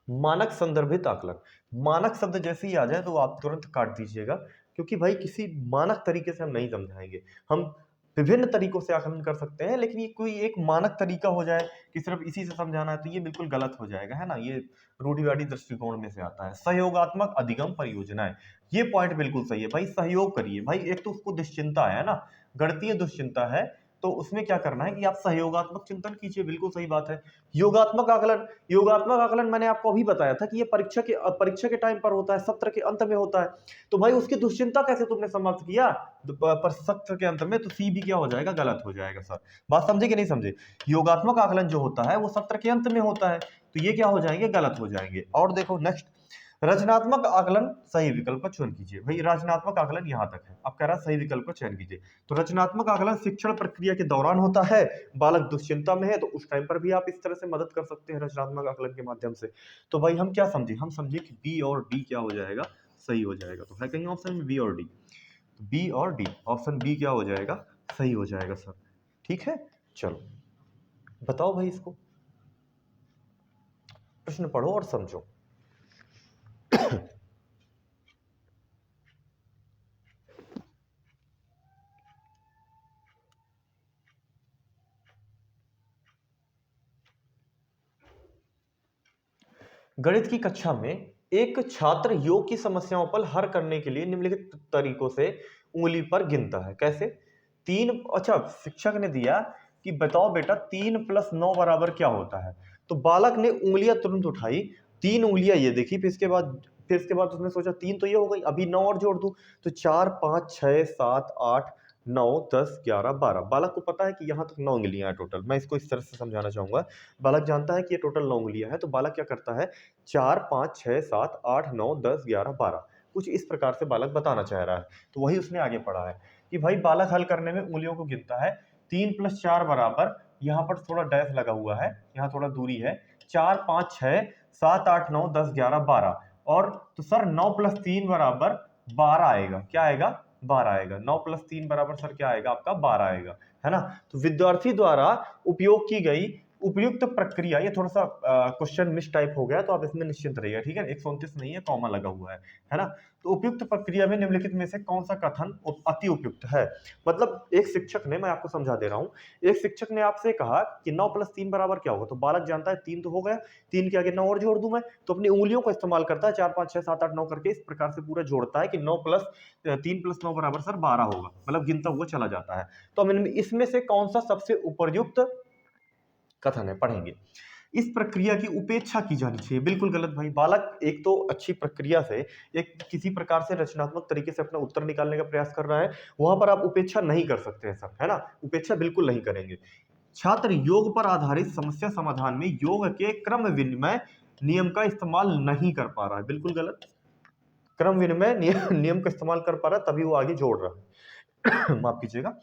मानक संदर्भित आकलन, मानक शब्द जैसे ही आ जाए तो आप तुरंत काट दीजिएगा, क्योंकि भाई किसी मानक तरीके से हम नहीं समझाएंगे। हम विभिन्न तरीकों से आकलन कर सकते हैं, लेकिन ये कोई एक मानक तरीका हो जाए कि सिर्फ इसी से समझाना है, तो ये बिल्कुल गलत हो जाएगा, है ना। ये रूढ़िवादी दृष्टिकोण में से आता है। सहयोगात्मक अधिगम परियोजनाएं, ये पॉइंट बिल्कुल सही है भाई, सहयोग करिए भाई। एक तो उसको दुश्चिंता है ना, गणितीय दुश्चिंता है, तो उसमें क्या करना है कि आप सहयोगात्मक चिंतन कीजिए, बिल्कुल सही बात है। योगात्मक आकलन, योगात्मक आकलन मैंने आपको अभी बताया था कि ये परीक्षा के टाइम पर होता है, सत्र के अंत में होता है। तो भाई उसकी दुश्चिंता कैसे तुमने समाप्त किया पर सत्र के अंत में, तो सी भी क्या हो जाएगा, गलत हो जाएगा सर। बात समझे कि नहीं समझे। योगात्मक आकलन जो होता है वो सत्र के अंत में होता है, तो ये क्या हो जाएंगे, गलत हो जाएंगे। और देखो नेक्स्ट, रचनात्मक आकलन सही विकल्प का चयन कीजिए। भाई रचनात्मक आकलन यहां तक है, अब कह रहा है सही विकल्प का चयन कीजिए। तो रचनात्मक आकलन शिक्षण प्रक्रिया के दौरान होता है, बालक दुश्चिंता में है, तो उस टाइम पर भी आप इस तरह से मदद कर सकते हैं रचनात्मक आकलन के माध्यम से। तो भाई हम क्या समझे, हम समझे कि बी और डी क्या हो जाएगा, सही हो जाएगा। तो है कहीं ऑप्शन में बी और डी, तो बी और डी, ऑप्शन बी क्या हो जाएगा, सही हो जाएगा सर। ठीक है, चलो बताओ भाई इसको, प्रश्न पढ़ो और समझो। गणित की कक्षा में एक छात्र योग की समस्याओं पर हल करने के लिए निम्नलिखित तरीकों से उंगली पर गिनता है, कैसे। तीन, अच्छा शिक्षक ने दिया कि बताओ बेटा 3 + 9 बराबर क्या होता है, तो बालक ने उंगलियां तुरंत उठाई, 3 उंगलियां ये देखी, फिर इसके बाद उसने सोचा 3 तो ये हो गई, अभी 9 और जोड़ दूं, तो 4 5 6 7 8 9 10 11 12, बालक को पता है कि यहां तक 9 उंगलियां हैं टोटल। मैं इसको इस तरह से समझाना चाहूंगा, बालक जानता है कि ये टोटल 9 उंगलियां हैं, तो बालक क्या करता है, 4 5 6 7 8 9 10 11 12, कुछ इस प्रकार से बालक बताना चाह रहा है। तो वही उसने आगे पढ़ा है कि भाई बालक हल करने में उंगलियों को गिनता है, 3 + 4 बराबर, यहाँ पर थोड़ा डैश लगा हुआ है, यहाँ थोड़ा दूरी है, 4 5 6 7 8 9 10 11 12, और तो सर 9 + 3 बराबर 12 आएगा, क्या आएगा, 12 आएगा। 9 + 3 बराबर सर क्या आएगा आपका, 12 आएगा, है ना। तो विद्यार्थी द्वारा उपयोग की गई उपयुक्त प्रक्रिया, ये थोड़ा सा क्वेश्चन मिस टाइप हो गया तो आप इसमें निश्चिंत रहिए, ठीक है। 129 नहीं है, कॉमा लगा हुआ है ना। तो उपयुक्त प्रक्रिया में निम्नलिखित में से कौन सा कथन अति उपयुक्त है? मतलब एक शिक्षक ने, मैं आपको समझा दे रहा हूं, एक शिक्षक ने आपसे कहा कि 9 + 3 बराबर क्या होगा, तो बालक जानता है 3 तो हो गया, 3 के आगे 9 और जोड़ दूं मैं, तो अपनी उंगलियों का इस्तेमाल करता है, 4 5 6 7 8 9 करके इस प्रकार से पूरा जोड़ता है कि 3 + 9 बराबर सर 12 होगा, मतलब गिनता हुआ चला जाता है। तो हम इसमें से कौन सा सबसे उपयुक्त कथन है, पढ़ेंगे। इस प्रक्रिया की उपेक्षा की जानी चाहिए, बिल्कुल गलत भाई। बालक एक तो अच्छी प्रक्रिया से, एक किसी प्रकार से रचनात्मक तरीके से अपना उत्तर निकालने का प्रयास कर रहा है, वहां पर आप उपेक्षा नहीं कर सकते हैं सर, है ना, उपेक्षा बिल्कुल नहीं करेंगे। छात्र योग पर आधारित समस्या समाधान में योग के क्रम विनिमय नियम का इस्तेमाल नहीं कर पा रहा है, बिल्कुल गलत। क्रम विनिमय नियम का इस्तेमाल कर पा रहा है तभी वो आगे जोड़ रहा है। माफ कीजिएगा।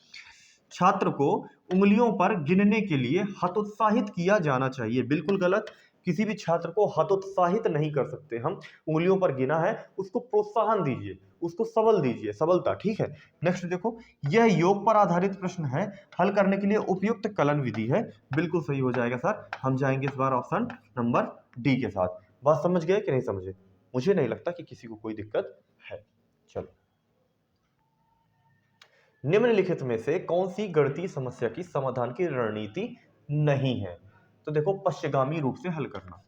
छात्र को उंगलियों पर गिनने के लिए हतोत्साहित किया जाना चाहिए, बिल्कुल गलत। किसी भी छात्र को हतोत्साहित नहीं कर सकते हम। उंगलियों पर गिना है, उसको प्रोत्साहन दीजिए, उसको सबल दीजिए, सबलता, ठीक है। नेक्स्ट देखो, यह योग पर आधारित प्रश्न है, हल करने के लिए उपयुक्त कलन विधि है, बिल्कुल सही हो जाएगा सर। हम जाएंगे इस बार ऑप्शन नंबर डी के साथ। बात समझ गए कि नहीं समझे? मुझे नहीं लगता कि किसी को कोई दिक्कत है। चलो, निम्नलिखित में से कौन सी गणितीय समस्या की समाधान की रणनीति नहीं है? तो देखो, पश्चिगामी रूप से हल करना,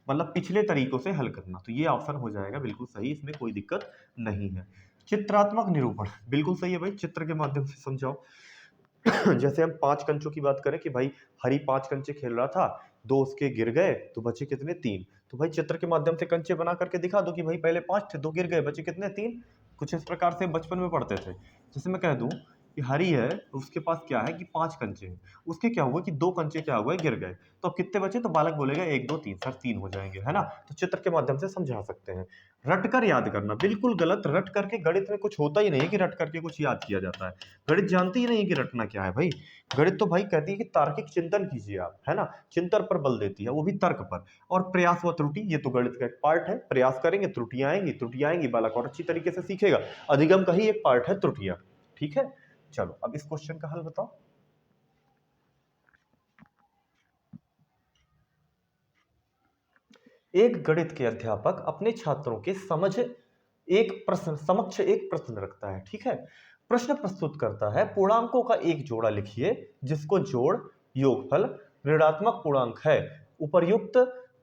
मतलब पिछले तरीकों से हल करना, तो ये ऑप्शन हो जाएगा बिल्कुल सही, इसमें कोई दिक्कत नहीं है। चित्रात्मक निरूपण, बिल्कुल सही है भाई, चित्र के माध्यम से समझाओ। जैसे हम 5 कंचों की बात करें कि भाई हरी 5 कंचे खेल रहा था, 2 उसके गिर गए तो बचे कितने? 3। तो भाई चित्र के माध्यम से कंचे बना करके दिखा दो कि भाई पहले 5 थे, 2 गिर गए, बचे कितने? 3। कुछ इस प्रकार से बचपन में पढ़ते थे। जैसे मैं कह दूं कि हरी है, उसके पास क्या है कि 5 कंचे हैं, उसके क्या हुआ कि 2 कंचे क्या हुए, गिर गए, तो अब कितने बचे? तो बालक बोलेगा 1 2 3, सर 3 हो जाएंगे, है ना। तो चित्र के माध्यम से समझा सकते हैं। रटकर याद करना, बिल्कुल गलत। रट करके गणित में कुछ होता ही नहीं है कि रट करके कुछ याद किया जाता है। गणित जानती ही नहीं कि रटना क्या है भाई। गणित तो भाई कहती है कि तार्किक चिंतन कीजिए आप, है ना, चिंतन पर बल देती है, वो भी तर्क पर। और प्रयास व त्रुटि, ये तो गणित का एक पार्ट है। प्रयास करेंगे, त्रुटियां आएंगी, बालक और अच्छी तरीके से सीखेगा। अधिगम का ही एक पार्ट है त्रुटियां, ठीक है। चलो, अब इस क्वेश्चन का हल बताओ। एक गणित के अध्यापक अपने छात्रों के समक्ष एक प्रश्न रखता है, ठीक है। प्रश्न प्रस्तुत करता है, पूर्णांकों का एक जोड़ा लिखिए जिसको जोड़ योगफल ऋणात्मक पूर्णांक है। उपर्युक्त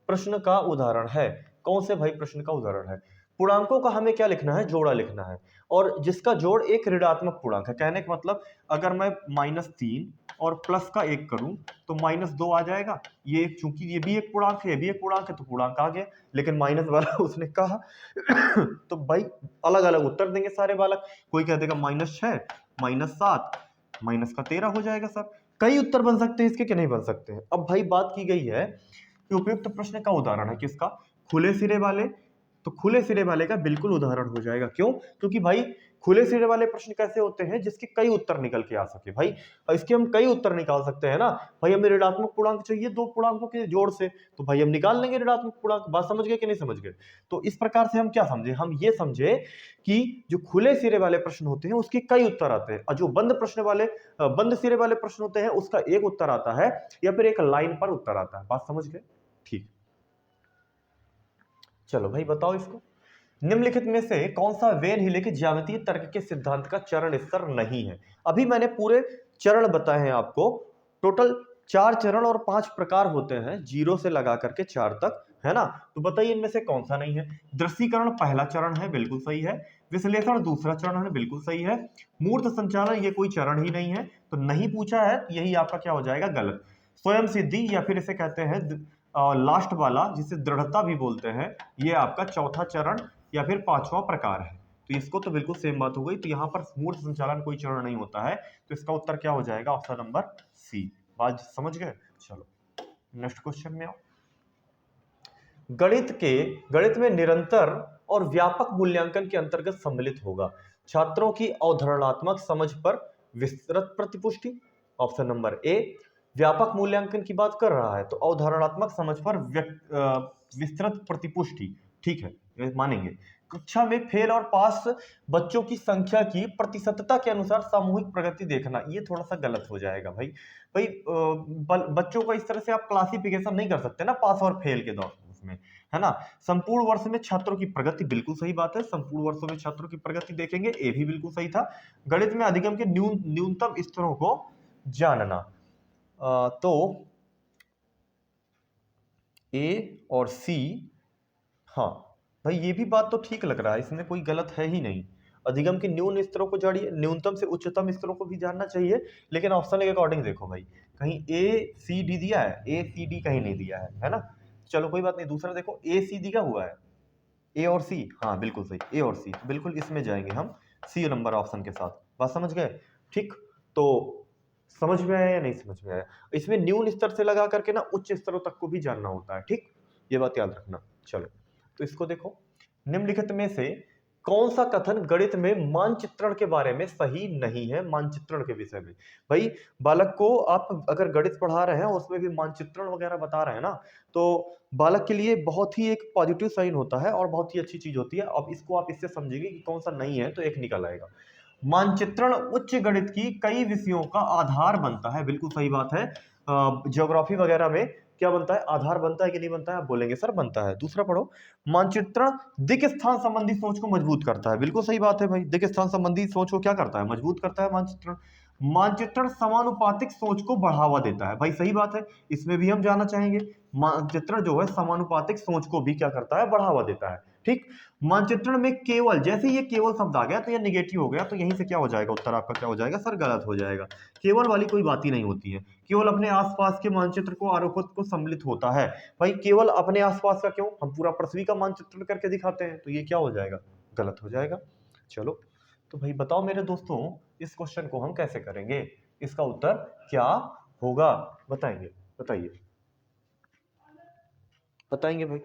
प्रश्न का उदाहरण है। कौन से भाई प्रश्न का उदाहरण है? पूर्णांकों का हमें क्या लिखना है? जोड़ा लिखना है, और जिसका जोड़ एक ऋणात्मक पूर्णांक है। कहने का मतलब, अगर मैं -3 और प्लस का 1 करूं तो -2 आ जाएगा। ये चूंकि ये भी एक पूर्णांक है, ये भी एक पूर्णांक है, तो पूर्णांक आ गया। लेकिन माइनस वाला उसने कहा तो भाई अलग अलग उत्तर देंगे सारे बालक। कोई कह देगा -6, -7, -13 हो जाएगा सर। कई उत्तर बन सकते हैं इसके, कि नहीं बन सकते हैं। अब भाई बात की गई है कि उपयुक्त प्रश्न का उदाहरण है किसका? खुले सिरे वाले। तो खुले सिरे वाले का बिल्कुल उदाहरण हो जाएगा। क्यों? क्योंकि भाई खुले सिरे वाले प्रश्न कैसे होते हैं? जिसके कई उत्तर निकल के आ सके भाई। इसके हम कई उत्तर निकाल सकते हैं ना भाई। हमें ऋणात्मक पूर्णांक चाहिए 2 पूर्णांकों के जोड़ से, तो भाई हम निकाल लेंगे ऋणात्मक पूर्णांक। बात समझ गए कि नहीं समझ गए? तो इस प्रकार से हम क्या समझे? हम ये समझे कि जो खुले सिरे वाले प्रश्न होते हैं उसके कई उत्तर आते हैं, और जो बंद सिरे वाले प्रश्न होते हैं उसका एक उत्तर आता है, या फिर एक लाइन पर उत्तर आता है। बात समझ गए? ठीक। चलो भाई बताओ इसको। निम्नलिखित में से कौन सा वेन हिले के ज्यामितीय तर्क के सिद्धांत का चरण स्तर नहीं है? अभी मैंने पूरे चरण बताए हैं आपको। टोटल 4 चरण और 5 प्रकार होते हैं, 0 से लगा करके 4 तक, है ना। तो बताइए इनमें से कौन सा नहीं है? दृश्यीकरण पहला चरण है, बिल्कुल सही है। विश्लेषण दूसरा चरण है, बिल्कुल सही है। मूर्त संचालन ये कोई चरण ही नहीं है, तो नहीं पूछा है, यही आपका क्या हो जाएगा? गलत। स्वयं सिद्धि, या फिर इसे कहते हैं लास्ट वाला, जिसे दृढ़ता भी बोलते हैं, ये आपका चौथा चरण या फिर 5वां प्रकार है। तो इसको तो बिल्कुल सेम बात हो गई। तो यहाँ पर मूर्त संचालन कोई चरण नहीं होता है, तो इसका उत्तर क्या हो जाएगा? Option number C. बात समझ गए? चलो नेक्स्ट क्वेश्चन में आओ। गणित में निरंतर और व्यापक मूल्यांकन के अंतर्गत सम्मिलित होगा छात्रों की अवधारणात्मक समझ पर विस्तृत प्रतिपुष्टि। Option number A. व्यापक मूल्यांकन की बात कर रहा है तो अवधारणात्मक समझ पर विस्तृत प्रतिपुष्टि, ठीक है, ये मानेंगे। कक्षा में फेल और पास बच्चों की संख्या की प्रतिशतता के अनुसार सामूहिक प्रगति देखना, ये थोड़ा सा गलत हो जाएगा भाई। भाई बच्चों को इस तरह से आप क्लासिफिकेशन नहीं कर सकते ना पास और फेल के दौर उसमें, है ना। संपूर्ण वर्ष में छात्रों की प्रगति, बिल्कुल सही बात है, संपूर्ण वर्षों में छात्रों की प्रगति देखेंगे, ये भी बिल्कुल सही था। गणित में अधिगम के न्यूनतम स्तरों को जानना, तो ए और सी, हाँ भाई ये भी बात तो ठीक लग रहा है, इसमें कोई गलत है ही नहीं। अधिगम के न्यून स्तरों को जानिए, न्यूनतम से उच्चतम स्तरों को भी जानना चाहिए, लेकिन ऑप्शन के अकॉर्डिंग देखो भाई, कहीं ए सी डी दिया है, ए सी डी कहीं नहीं दिया है ना। चलो कोई बात नहीं, दूसरा देखो ए सी दिया हुआ है, ए और सी, हाँ बिल्कुल सही, ए और सी, बिल्कुल इसमें जाएंगे हम सी नंबर ऑप्शन के साथ। बात समझ गए? ठीक, तो समझ में आया या नहीं समझ में आया? इसमें न्यून स्तर से लगा करके ना उच्च स्तरों तक को भी जानना होता है, ठीक, ये बात याद रखना। चलो तो इसको देखो, निम्नलिखित में से कौन सा कथन गणित में मानचित्रण के बारे में सही नहीं है? मानचित्रण के विषय में भाई, बालक को आप अगर गणित पढ़ा रहे हैं उसमें भी मानचित्रण वगैरह बता रहे हैं ना, तो बालक के लिए बहुत ही एक पॉजिटिव साइन होता है और बहुत ही अच्छी चीज होती है। अब इसको आप इससे समझेंगे कि कौन सा नहीं है, तो एक निकल आएगा। मानचित्रण उच्च गणित की कई विषयों का आधार बनता है, बिल्कुल सही बात है। ज्योग्राफी वगैरह में क्या बनता है, आधार बनता है कि नहीं बनता है? आप बोलेंगे सर बनता है। दूसरा पढ़ो, मानचित्रण दिक् स्थान संबंधी सोच को मजबूत करता है, बिल्कुल सही बात है भाई, दिक् स्थान संबंधी सोच को क्या करता है? मजबूत करता है मानचित्रण। मानचित्रण समानुपातिक सोच को बढ़ावा देता है, भाई सही बात है, इसमें भी हम जानना चाहेंगे। मानचित्रण जो है समानुपातिक सोच को भी क्या करता है? बढ़ावा देता है, ठीक। मानचित्रण में केवल, जैसे ये केवल शब्द आ गया तो ये निगेटिव हो गया, तो यहीं से क्या हो जाएगा? उत्तर आपका क्या हो जाएगा सर? गलत हो जाएगा। केवल वाली कोई बात ही नहीं होती है, केवल अपने आसपास के मानचित्र को आरोपित को सम्मिलित होता है। भाई केवल अपने आसपास का क्यों, हम पूरा पृथ्वी का मानचित्रण करके दिखाते हैं, तो ये क्या हो जाएगा? गलत हो जाएगा। चलो तो भाई बताओ मेरे दोस्तों, इस क्वेश्चन को हम कैसे करेंगे? इसका उत्तर क्या होगा? बताएंगे, बताइए, बताएंगे भाई।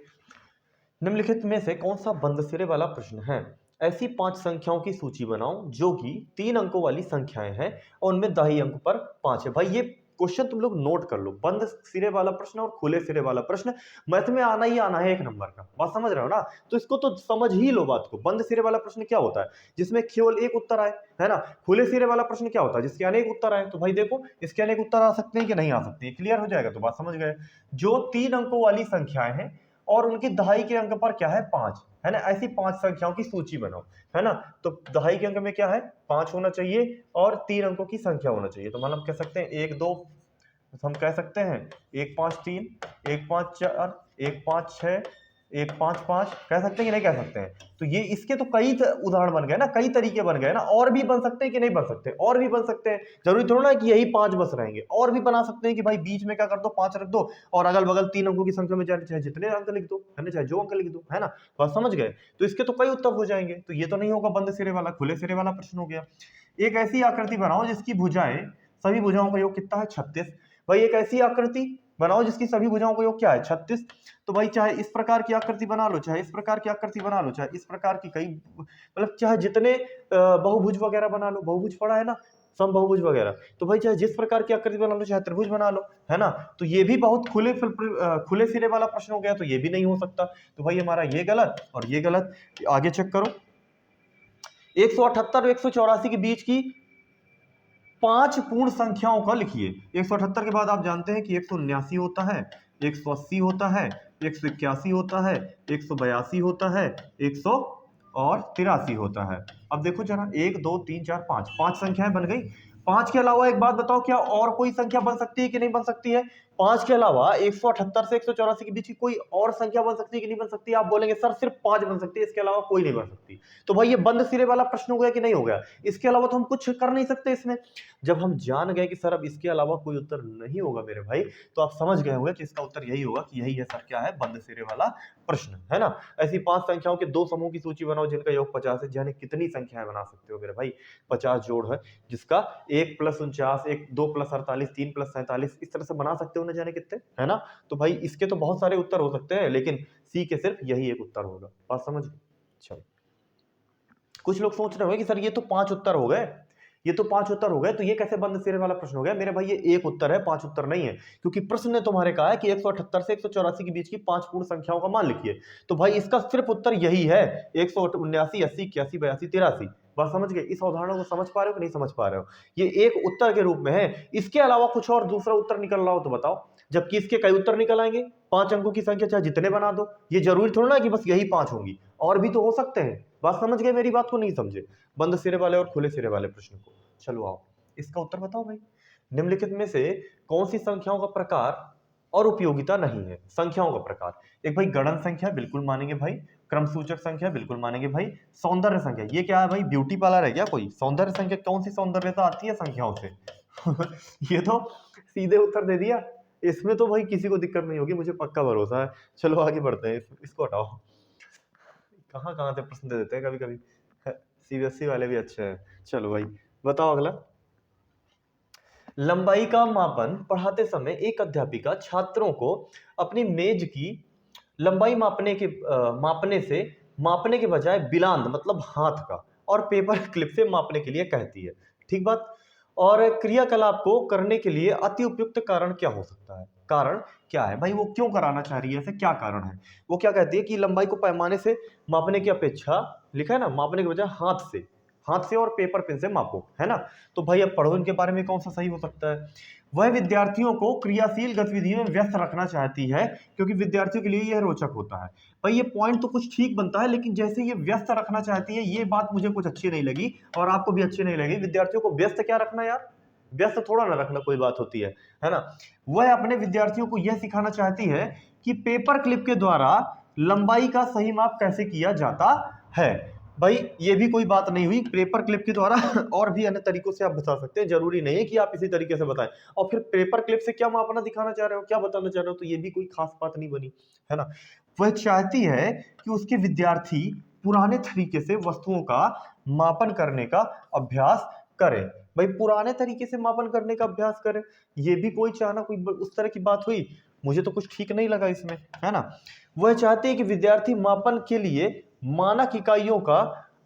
निम्नलिखित में से कौन सा बंद सिरे वाला प्रश्न है? ऐसी 5 संख्याओं की सूची बनाओ जो कि 3 अंकों वाली संख्याएं हैं और उनमें दाहिने अंक पर 5 है। भाई ये क्वेश्चन तुम लोग नोट कर लो, बंद सिरे वाला प्रश्न और खुले सिरे वाला प्रश्न मैथ में आना ही आना है, एक नंबर का। बात समझ रहे हो ना? तो इसको तो समझ ही लो बात को। बंद सिरे वाला प्रश्न क्या होता है? जिसमें केवल एक उत्तर आए, है ना। खुले सिरे वाला प्रश्न क्या होता है? जिसके अनेक उत्तर आए। तो भाई देखो, इसके अनेक उत्तर आ सकते हैं कि नहीं आ सकते, क्लियर हो जाएगा। तो बात समझ गए, जो 3 अंकों वाली संख्याएं हैं और उनकी दहाई के अंक पर क्या है? 5, है ना। ऐसी 5 संख्याओं की सूची बनाओ, है ना। तो दहाई के अंक में क्या है? 5 होना चाहिए और 3 अंकों की संख्या होना चाहिए। तो मतलब कह सकते हैं 1 2, हम कह सकते हैं 1 5 3, 1 5 4, 1 5 6, 1 5 5, कह सकते हैं कि नहीं कह सकते हैं? तो ये इसके तो कई उदाहरण बन गए ना, कई तरीके बन गए ना। और भी बन सकते हैं कि नहीं बन सकते? और भी बन सकते हैं, जरूरी थोड़ा ना कि यही 5 बस रहेंगे। और भी बना सकते हैं कि भाई बीच में क्या कर दो, 5 रख दो और अगल बगल 3 अंकों की संख्या में चाहे जितने अंक लिख दो, है ना, चाहे जो अंक लिख दो, है ना। बात समझ गए? तो इसके तो कई उत्तर हो जाएंगे। तो ये तो नहीं होगा बंद सिरे वाला, खुले सिरे वाला प्रश्न हो गया। एक ऐसी आकृति बनाओ जिसकी भुजाएं, सभी भुजाओं का योग कितना है? 36। भाई एक ऐसी आकृति बनाओ जिसकी सभी भुजाओं का योग क्या है? 36। तो भाई चाहे इस प्रकार की आकृति बना लो, चाहे इस प्रकार की आकृति बना लो, चाहे इस प्रकार की कई, मतलब चाहे जितने बहुभुज वगैरह बना लो, बहुभुज पढ़ा है ना, समबहुभुज वगैरह। तो भाई चाहे जिस प्रकार की आकृति बना लो, चाहे त्रिभुज बना लो, है ना। तो ये भी बहुत खुले सिरे वाला प्रश्न हो गया, तो ये भी नहीं हो सकता। तो भाई हमारा ये गलत और ये गलत। आगे चेक करो, 178 और 184 के बीच की 5 पूर्ण संख्याओं का लिखिए। 178 के बाद आप जानते हैं कि 179 होता है, 180 होता है, 181 होता है, 182 होता है, 100 और 83 होता है। अब देखो जरा, 1 2 3 4 5, 5 संख्याएं बन गई। 5 के अलावा एक बात बताओ, क्या और कोई संख्या बन सकती है कि नहीं बन सकती है? 5 के अलावा 178 से 184 के बीच की कोई और संख्या बन सकती है कि नहीं बन सकती? आप बोलेंगे सर सिर्फ 5 बन सकती है, इसके अलावा कोई नहीं बन सकती। तो भाई ये बंद सिरे वाला प्रश्न हो गया कि नहीं हो गया? इसके अलावा तो हम कुछ कर नहीं सकते इसमें। जब हम जान गए कि सर अब इसके अलावा कोई उत्तर नहीं होगा मेरे भाई, तो आप समझ गए होंगे कि इसका उत्तर यही होगा कि यही है सर, क्या है? बंद सिरे वाला प्रश्न, है ना। ऐसी 5 संख्याओं के 2 समूह की सूची बनाओ जिनका योग 50 है। यानी कितनी संख्याएं बना सकते हो मेरे भाई? 50 जोड़ है, जिसका 1 + 49, 1 2 + 48, 3 + 47, इस तरह से बना सकते हो ना जाने कितने, है ना। तो भाई इसके तो बहुत सारे उत्तर हो सकते हैं, लेकिन सी के सिर्फ यही एक उत्तर होगा। बात समझ? चलो, कुछ लोग सोच रहे होंगे कि सर ये तो 5 उत्तर हो गए, ये तो 5 उत्तर हो गए, तो ये कैसे बंद सिरे वाला प्रश्न हो गया मेरे भाई? ये एक उत्तर है, 5 उत्तर नहीं है, क्योंकि प्रश्न ने तुम्हारे कहा है कि 178 से 184 के बीच की 5 पूर्ण संख्याओं का मान लिखिए। तो भाई इसका सिर्फ उत्तर यही है, 179, 80, 81, 82, 83। बात समझ गए? इस अवधारणा को समझ पा रहे हो कि नहीं समझ पा रहे हो? ये एक उत्तर के रूप में है, इसके अलावा कुछ और दूसरा उत्तर निकल रहा हो तो बताओ। जबकि इसके कई उत्तर निकल आएंगे, 5 अंकों की संख्या चाहे जितने बना दो, ये जरूरी थोड़ा ना कि बस यही 5 होंगी, और भी तो हो सकते हैं। बात समझ गए मेरी बात को? नहीं समझे? बंद सिरे वाले और खुले सिरे वाले प्रश्न को। चलो आओ, इसका उत्तर बताओ भाई। निम्नलिखित में से कौन सी संख्याओं का प्रकार और उपयोगिता नहीं है? संख्याओं का प्रकार, एक भाई गणन संख्या बिल्कुल मानेंगे भाई, क्रम सूचक संख्या बिल्कुल मानेंगे भाई, सौंदर्य संख्या, ये क्या है भाई? ब्यूटी पार्लर है क्या कोई? सौंदर्य संख्या, कौन सी सौंदर्यता आती है संख्याओं से? ये तो सीधे उत्तर दे दिया, इसमें तो भाई किसी को दिक्कत नहीं होगी, मुझे पक्का भरोसा है। चलो आगे बढ़ते हैं, इसको हटाओ। कहाँ कहाँ से प्रश्न दे देते हैं कभी कभी, सीबीएसई वाले भी अच्छे हैं। चलो भाई बताओ अगला। लंबाई का मापन पढ़ाते समय एक अध्यापिका छात्रों को अपनी मेज की लंबाई मापने के बजाय बिलांद मतलब हाथ का और पेपर क्लिप से मापने के लिए कहती है। ठीक बात। और क्रियाकलाप को करने के लिए अति उपयुक्त कारण क्या हो सकता है? कारण क्या है भाई? वो क्यों कराना चाह रही है, ऐसे क्या कारण है? वो क्या कहती है कि लंबाई को पैमाने से मापने की अपेक्षा, लिखा है ना, मापने के बजाय हाथ से और पेपर पेन से मापो, है ना। तो भाई अब पढ़ो इनके बारे में, कौन सा सही हो सकता है। वह विद्यार्थियों को क्रियाशील गतिविधि में व्यस्त रखना चाहती है क्योंकि विद्यार्थियों के लिए यह रोचक होता है। भाई ये पॉइंट तो कुछ ठीक बनता है, लेकिन जैसे ये व्यस्त रखना चाहती है, ये बात मुझे कुछ अच्छी नहीं लगी और आपको भी अच्छी नहीं लगी। विद्यार्थियों को व्यस्त क्या रखना यार? व्यस्त थोड़ा ना रखना कोई बात होती है ना। वह अपने विद्यार्थियों को यह सिखाना चाहती है कि पेपर क्लिप के द्वारा लंबाई का सही माप कैसे किया जाता है। भाई ये भी कोई बात नहीं हुई, पेपर क्लिप के द्वारा और भी अन्य तरीकों से आप बता सकते हैं, जरूरी नहीं है कि आप इसी तरीके से बताएं। और फिर पेपर क्लिप से क्या मापना दिखाना चाह रहे हो, क्या बताना चाह रहे हो, तो ये भी कोई खास बात नहीं बनी, है ना। वह चाहती है कि उसके विद्यार्थी पुराने तरीके से वस्तुओं का मापन करने का अभ्यास करें। भाई पुराने तरीके से मापन करने का अभ्यास करें, ये भी कोई चाहना, कोई उस तरह की बात हुई? मुझे तो कुछ ठीक नहीं लगा इसमें, है ना। वह चाहते हैं कि विद्यार्थी मापन के लिए मानक इकाइयों का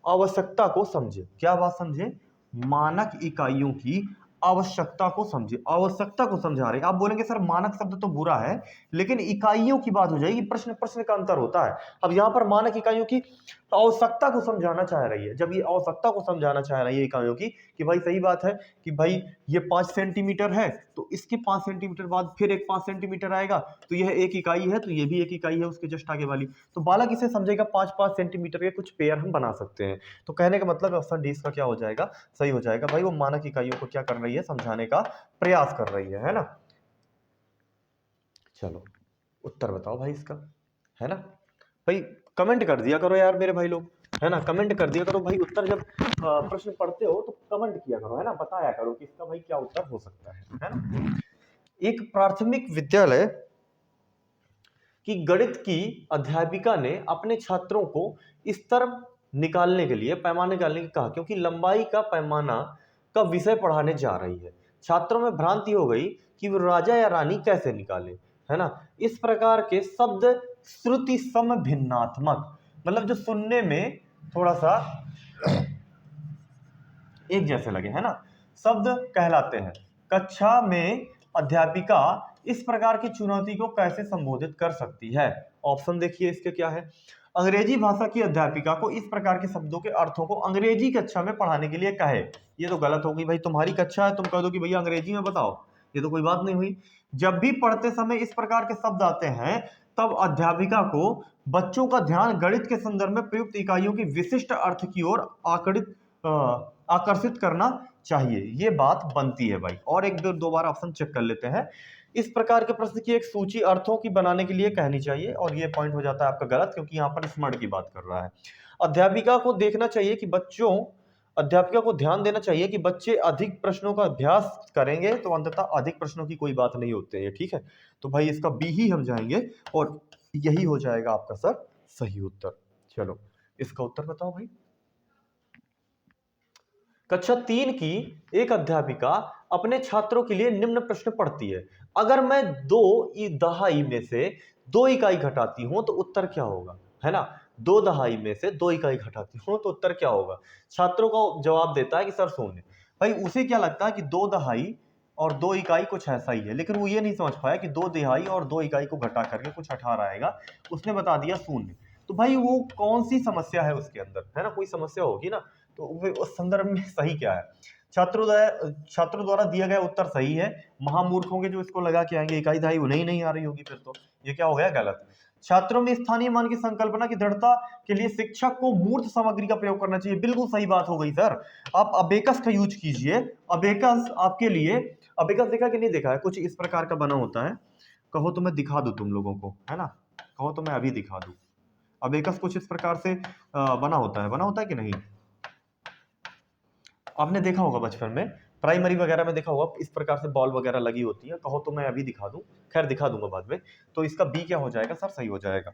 आवश्यकता को समझे। क्या बात समझे? मानक इकाइयों की आवश्यकता को समझे, आवश्यकता को समझा रहे हैं। आप बोलेंगे सर मानक शब्द तो बुरा है, लेकिन इकाइयों की बात हो जाएगी, प्रश्न प्रश्न का अंतर होता है। अब यहां पर मानक इकाइयों की आवश्यकता को समझाना चाह रही है। जब ये आवश्यकता को समझाना चाह रही है इकाइयों की, कि भाई सही बात है कि भाई ये 5 सेंटीमीटर है, तो इसके 5 सेंटीमीटर बाद फिर एक 5 सेंटीमीटर आएगा, तो यह एक इकाई है, तो ये भी एक इकाई है उसके जस्ट आगे वाली। तो बालक इसे समझेगा 5-5 सेंटीमीटर के कुछ पेयर हम बना सकते हैं। तो कहने का मतलब ऑप्शन डी इसका क्या हो जाएगा? सही हो जाएगा। भाई वो मानक इकाइयों को क्या कर रही है? समझाने का प्रयास कर रही है ना। चलो उत्तर बताओ भाई इसका, है ना। भाई कमेंट कर दिया करो यार मेरे भाई लोग, है ना। कमेंट कर दिया करो भाई, उत्तर जब प्रश्न पढ़ते हो तो कमेंट किया करो, है ना। बताया करो कि इसका भाई क्या उत्तर हो सकता है ना। एक प्राथमिक विद्यालय कि गणित की अध्यापिका ने अपने छात्रों को स्तर निकालने के लिए पैमाना निकालने की कहा, क्योंकि लंबाई का पैमाना का विषय पढ़ाने जा रही है। छात्रों में भ्रांति हो गई कि वो राजा या रानी कैसे निकाले, है ना। इस प्रकार के शब्द श्रुति सम भिन्नात्मक, मतलब जो सुनने में थोड़ा सा एक जैसे लगे, है ना, शब्द कहलाते हैं। कक्षा में अध्यापिका इस प्रकार की चुनौती को कैसे संबोधित कर सकती है? ऑप्शन देखिए इसके क्या है। अंग्रेजी भाषा की अध्यापिका को इस प्रकार के शब्दों के अर्थों को अंग्रेजी कक्षा में पढ़ाने के लिए कहे। ये तो गलत होगी भाई, तुम्हारी कक्षा है, तुम कह दो कि भैया अंग्रेजी में बताओ, ये तो कोई बात नहीं हुई। जब भी पढ़ते समय इस प्रकार के शब्द आते हैं, तब अध्यापिका को बच्चों का ध्यान गणित के संदर्भ में प्रयुक्त इकाइयों की विशिष्ट अर्थ की ओर आकर्षित करना चाहिए। ये बात बनती है भाई। और एक दो बार ऑप्शन चेक कर लेते हैं। इस प्रकार के प्रश्न की एक सूची अर्थों की बनाने के लिए कहनी चाहिए, और ये पॉइंट हो जाता है आपका गलत, क्योंकि यहाँ पर स्मरण की बात कर रहा है। अध्यापिका को देखना चाहिए कि अध्यापिका को ध्यान देना चाहिए कि बच्चे अधिक प्रश्नों का अभ्यास करेंगे तो अंततः अधिक प्रश्नों की कोई बात नहीं होती है। ठीक है, तो भाई इसका बी ही हम जाएंगे और यही हो जाएगा आपका सर सही उत्तर। चलो इसका उत्तर बताओ भाई। कक्षा 3 की एक अध्यापिका अपने छात्रों के लिए निम्न प्रश्न पढ़ती है। अगर मैं 2 दहाई में से 2 इकाई घटाती हूं तो उत्तर क्या होगा, है ना। 2 दहाई में से 2 इकाई घटाती हूं तो उत्तर क्या होगा? छात्रों का जवाब देता है कि सर शून्य। भाई उसे क्या लगता है कि 2 दहाई और 2 इकाई कुछ ऐसा ही है, लेकिन वो ये नहीं समझ पाया कि 2 तिहाई और 2 इकाई को घटा करके कुछ 18 आएगा, उसने बता दिया शून्य। तो भाई वो कौन सी समस्या है उसके अंदर, है ना, कोई समस्या होगी ना, तो उस संदर्भ में सही क्या है। छात्रों द्वारा दिया गया उत्तर सही है, महामूर्ख होंगे जो इसको लगा के आएंगे इकाई दहाई उन्हें ही नहीं आ रही होगी, फिर तो ये क्या हो गया, गलत। छात्रों में स्थानीय मान की संकल्पना की दृढ़ता के लिए शिक्षक को मूर्त सामग्री का प्रयोग करना चाहिए, बिल्कुल सही बात हो गई सर। आप अबेकस का यूज कीजिए, अबेकस आपके लिए, अबेकस देखा कि नहीं देखा है, कुछ इस प्रकार का बना होता है, कहो तो मैं दिखा दूं तुम लोगों को, है ना, कहो तो मैं अभी दिखा दूं। अबेकस कुछ इस प्रकार से बना होता है कि नहीं, आपने देखा होगा बचपन में, प्राइमरी वगैरह में देखा होगा, इस प्रकार से बॉल वगैरह लगी होती है, कहो तो मैं अभी दिखा दूं, खैर दिखा दूंगा बाद में। तो इसका बी क्या हो जाएगा सर, सही हो जाएगा।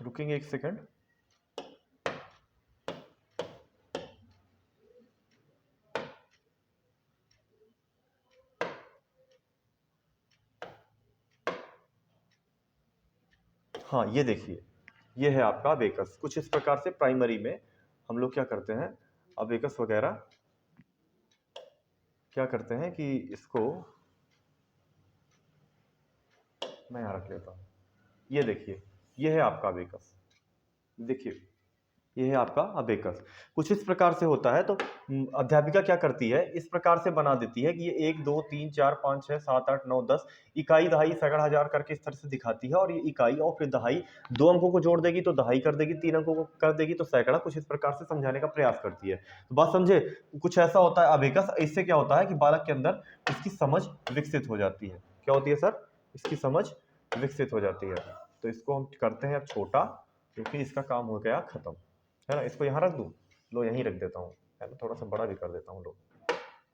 रुकेंगे एक सेकंड। हाँ ये देखिए, ये है आपका अबेकस, कुछ इस प्रकार से प्राइमरी में हम लोग क्या करते हैं, अबेकस वगैरह क्या करते हैं कि इसको मैं यहाँ रख लेता हूँ। ये देखिए, ये है आपका अबेकस, देखिए ये है आपका अबेकस, कुछ इस प्रकार से होता है। तो अध्यापिका क्या करती है, इस प्रकार से बना देती है कि ये 1 2 3 4 5 6 7 8 9 10 इकाई दहाई सैकड़ा हजार करके इस तरह से दिखाती है, और ये इकाई और फिर दहाई, 2 अंकों को जोड़ देगी तो दहाई कर देगी, 3 अंकों को कर देगी तो सैकड़ा, कुछ इस प्रकार से समझाने का प्रयास करती है। तो बात समझे, कुछ ऐसा होता है अबेकस। इससे क्या होता है कि बालक के अंदर इसकी समझ विकसित हो जाती है। क्या होती है सर, इसकी समझ विकसित हो जाती है। तो इसको हम करते हैं अब छोटा, क्योंकि इसका काम हो गया खत्म, है ना। इसको यहाँ रख दूं, लो यहीं रख देता हूँ, है ना, थोड़ा सा बड़ा भी कर देता हूँ, लो।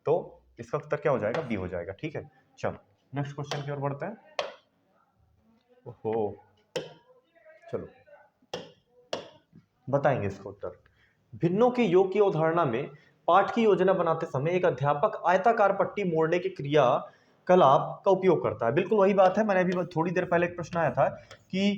तो इसका उत्तर क्या हो जाएगा, बी हो जाएगा, ठीक है। चलो नेक्स्ट क्वेश्चन की ओर बढ़ते हैं। ओहो, चलो बताएंगे इसका उत्तर। भिन्नों के योग की अवधारणा में पाठ की योजना बनाते समय एक अध्यापक आयताकार पट्टी मोड़ने की क्रिया कलाप का उपयोग करता है। बिल्कुल वही बात है, मैंने अभी थोड़ी देर पहले एक प्रश्न आया था कि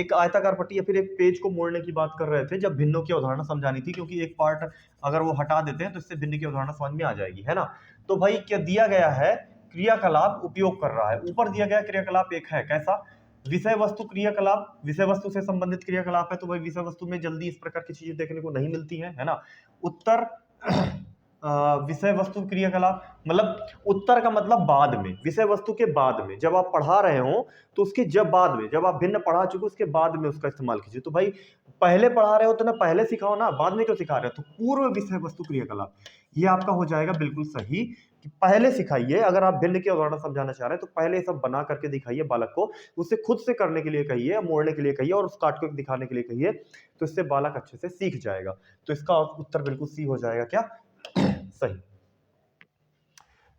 एक आयताकार पट्टी या फिर एक पेज को मोड़ने की बात कर रहे थे जब भिन्नों की अवधारणा समझानी थी, क्योंकि एक पार्ट अगर वो हटा देते हैं तो इससे भिन्न की अवधारणा समझ में आ जाएगी, है ना। तो भाई क्या दिया गया है, क्रियाकलाप उपयोग कर रहा है, ऊपर दिया गया क्रियाकलाप एक है कैसा, विषय वस्तु क्रियाकलाप, विषय वस्तु से संबंधित क्रियाकलाप है, तो भाई विषय वस्तु में जल्दी इस प्रकार की चीजें देखने को नहीं मिलती है ना। उत्तर विषय वस्तु क्रियाकलाप, मतलब उत्तर का मतलब बाद में, विषय वस्तु के बाद में, जब आप पढ़ा रहे हो तो उसके जब बाद में, जब आप भिन्न पढ़ा चुके उसके बाद में उसका इस्तेमाल कीजिए। तो भाई पहले पढ़ा रहे हो तो ना पहले सिखाओ ना, बाद में क्यों सिखा रहे हो, तो पूर्व विषय वस्तु क्रियाकलाप, ये आपका हो जाएगा बिल्कुल सही कि पहले सिखाइए। अगर आप भिन्न की अवधारणा समझाना चाह रहे हैं तो पहले सब बना करके दिखाइए बालक को, उसे खुद से करने के लिए कहिए, मोड़ने के लिए कहिए और उस काट को दिखाने के लिए कहिए, तो इससे बालक अच्छे से सीख जाएगा। तो इसका उत्तर बिल्कुल सी हो जाएगा, क्या सही।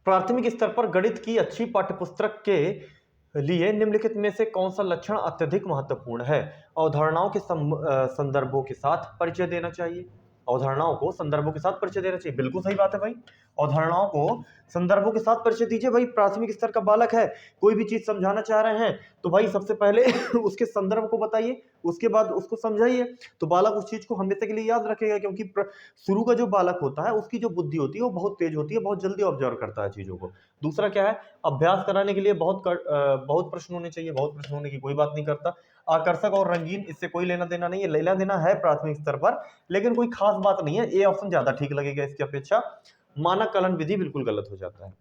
प्राथमिक स्तर पर गणित की अच्छी पाठ्यपुस्तक के लिए निम्नलिखित में से कौन सा लक्षण अत्यधिक महत्वपूर्ण है। अवधारणाओं के संदर्भों के साथ परिचय देना चाहिए, अवधारणाओं को संदर्भों के साथ परिचय देना चाहिए, बिल्कुल सही बात है भाई। अवधारणाओं को संदर्भों के साथ परिचय दीजिए। भाई प्राथमिक स्तर का बालक है, कोई भी चीज समझाना चाह रहे हैं तो भाई सबसे पहले उसके संदर्भ को बताइए, उसके बाद उसको समझाइए, तो बालक उस चीज को हमेशा के लिए याद रखेगा। क्योंकि शुरू का जो बालक होता है उसकी जो बुद्धि होती है वो बहुत तेज होती है, बहुत जल्दी ऑब्जर्व करता है चीजों को। दूसरा क्या है, अभ्यास कराने के लिए बहुत प्रश्न होने चाहिए, बहुत प्रश्न होने की कोई बात नहीं करता। आकर्षक और रंगीन, इससे कोई लेना देना नहीं है, लेना देना है प्राथमिक स्तर पर, लेकिन कोई खास बात नहीं है। ए ऑप्शन ज्यादा ठीक लगेगा इसकी अपेक्षा। मानक कलन विधि बिल्कुल गलत हो जाता है।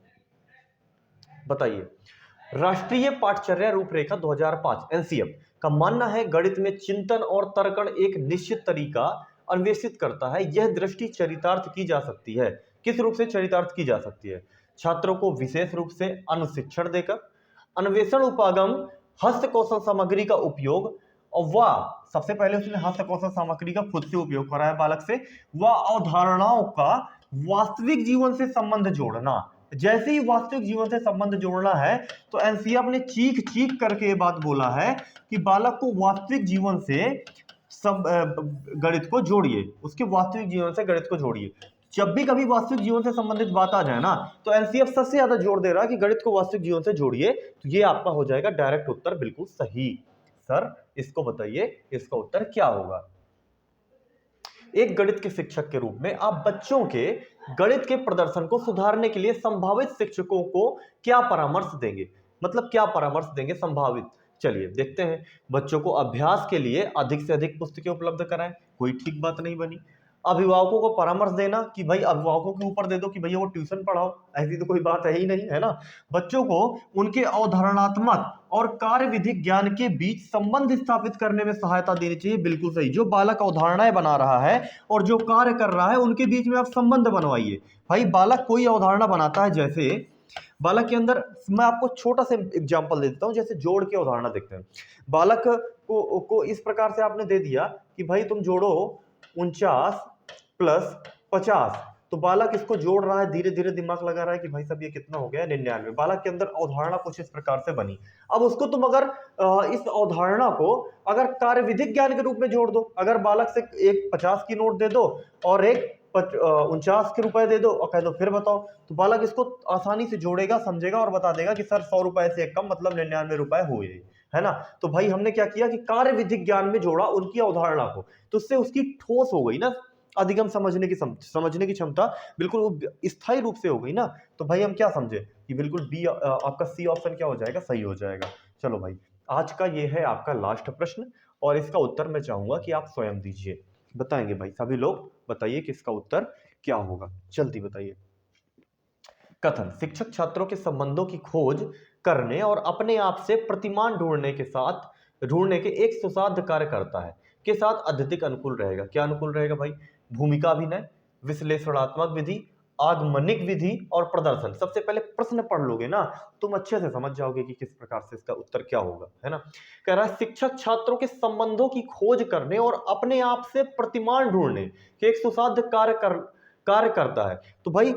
बताइए, राष्ट्रीय पाठचर्या रूपरेखा 2005 एनसीएफ का मानना है गणित में चिंतन और तर्कण एक निश्चित तरीका अन्वेषित करता है। यह दृष्टि चरितार्थ की जा सकती है, किस रूप से चरितार्थ की जा सकती है, छात्रों को विशेष रूप से अनुशिक्षण देकर, अन्वेषण उपागम हस्त कौशल सामग्री का उपयोग, और वह सबसे पहले उसने हस्त कौशल सामग्री का खुद से उपयोग कराया बालक से, वह अवधारणाओं का वास्तविक जीवन से संबंध जोड़ना। जैसे ही वास्तविक जीवन से संबंध जोड़ना है तो एनसीएफ ने चीख चीख करके ये बात बोला है कि बालक को वास्तविक जीवन से गणित को जोड़िए, उसके वास्तविक जीवन से गणित को जोड़िए। जब भी कभी वास्तविक जीवन से संबंधित बात आ जाए ना तो एनसीएफ सबसे ज्यादा जोर दे रहा है कि गणित को वास्तविक जीवन से जोड़िए। तो ये आपका हो जाएगा डायरेक्ट उत्तर बिल्कुल सही। सर इसको बताइए, इसका उत्तर क्या होगा? एक गणित के शिक्षक के रूप में आप बच्चों के गणित के प्रदर्शन को सुधारने के लिए संभावित शिक्षकों को क्या परामर्श देंगे? मतलब क्या परामर्श देंगे संभावित? चलिए देखते हैं। बच्चों को अभ्यास के लिए अधिक से अधिक पुस्तकें उपलब्ध कराएं, कोई ठीक बात नहीं बनी। अभिभावकों को परामर्श देना कि भाई अभिभावकों के ऊपर दे दो कि भैया वो ट्यूशन पढ़ाओ, ऐसी तो कोई बात है ही नहीं, है ना। बच्चों को उनके अवधारणात्मक और कार्यविधिक ज्ञान के बीच संबंध स्थापित करने में सहायता देनी चाहिए, बिल्कुल सही। जो बालक अवधारणाएं बना रहा है और जो कार्य कर रहा है उनके बीच में आप संबंध बनवाइए। भाई बालक कोई अवधारणा बनाता है, जैसे बालक के अंदर मैं आपको छोटा सा एग्जांपल दे देता हूं, जैसे जोड़ की अवधारणा देखते हैं। बालक को इस प्रकार से आपने दे दिया कि भाई तुम जोड़ो 49 प्लस 50, तो बालक इसको जोड़ रहा है, धीरे धीरे दिमाग लगा रहा है कि भाई साहब ये कितना हो गया, 99। बालक के अंदर अवधारणा कुछ इस प्रकार से बनी। अब उसको तुम अगर इस अवधारणा को अगर कार्यविधिक ज्ञान के रूप में जोड़ दो, अगर बालक से एक 50 की नोट दे दो और एक 49 के रुपए दे दो और कह दो फिर बताओ, तो बालक इसको आसानी से जोड़ेगा, समझेगा और बता देगा कि सर 100 रुपए से कम मतलब 99 रुपए हुए, है ना। तो भाई हमने क्या किया कि कार्य विधिक ज्ञान में जोड़ा उनकी अवधारणा को, तो उससे उसकी ठोस हो गई ना, अधिगम समझने की क्षमता बिल्कुल स्थायी रूप से हो गई ना। तो भाई हम क्या समझे कि बिल्कुल बी आपका सी ऑप्शन क्या हो जाएगा, सही हो जाएगा। चलो भाई आज का ये है आपका लास्ट प्रश्न और इसका उत्तर मैं चाहूंगा कि आप स्वयं दीजिए। बताएंगे भाई सभी लोग, बताइए कि इसका उत्तर क्या होगा, जल्दी बताइए। कथन शिक्षक छात्रों के संबंधों की खोज करने और अपने आप से प्रतिमान ढूंढने के एक सुसाध्य कार्य करता है के साथ अत्यधिक अनुकूल रहेगा। क्या अनुकूल रहेगा भाई? भूमिका अभिनय, विश्लेषणात्मक विधि, आगमनिक विधि और प्रदर्शन। सबसे पहले प्रश्न पढ़ लोगे ना तुम अच्छे से समझ जाओगे कि किस प्रकार से इसका उत्तर क्या होगा, है ना। कह रहा है शिक्षक छात्रों के संबंधों की खोज करने और अपने आप से प्रतिमान ढूंढने के एक सुसाध्य कार्य करता है। तो भाई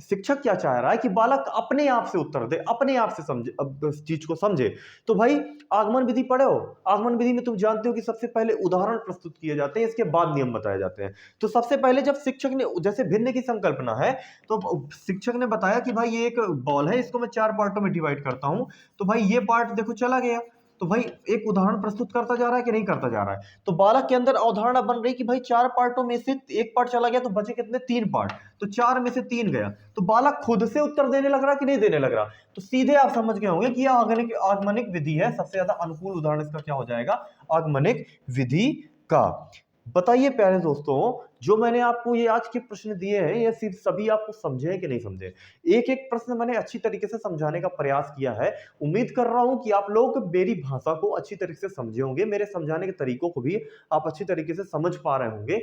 शिक्षक क्या चाह रहा है कि बालक अपने आप से उत्तर दे, अपने आप से समझे, अब इस चीज को समझे। तो भाई आगमन विधि पढ़े हो, आगमन विधि में तुम जानते हो कि सबसे पहले उदाहरण प्रस्तुत किए जाते हैं, इसके बाद नियम बताए जाते हैं। तो सबसे पहले जब शिक्षक ने, जैसे भिन्न की संकल्पना है, तो शिक्षक ने बताया कि भाई ये एक बॉल है, इसको मैं 4 पार्टों में डिवाइड करता हूं, तो भाई ये पार्ट देखो चला गया, तो भाई एक उदाहरण प्रस्तुत करता जा रहा है कि नहीं करता जा रहा है। तो बालक के अंदर अवधारणा बन रही कि भाई 4 पार्टों में से एक पार्ट चला गया तो बचे कितने, 3 पार्ट, तो 4 में से 3 गया, तो बालक खुद से उत्तर देने लग रहा कि नहीं देने लग रहा। तो सीधे आप समझ गए होंगे कि यह आगमनिक विधि है। सबसे ज्यादा अनुकूल उदाहरण इसका क्या हो जाएगा, आगमनिक विधि का। बताइए प्यारे दोस्तों, जो मैंने आपको ये आज के प्रश्न दिए हैं ये सिर्फ सभी आपको समझे हैं कि नहीं समझे? एक एक प्रश्न मैंने अच्छी तरीके से समझाने का प्रयास किया है। उम्मीद कर रहा हूं कि आप लोग मेरी भाषा को अच्छी तरीके से समझे होंगे, मेरे समझाने के तरीकों को भी आप अच्छी तरीके से समझ पा रहे होंगे।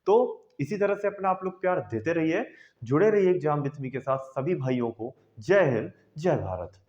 तो इसी तरह से अपना आप लोग प्यार देते रहिए, जुड़े रहिए एग्जाम विथ मी के साथ। सभी भाइयों को जय हिंद, जय भारत।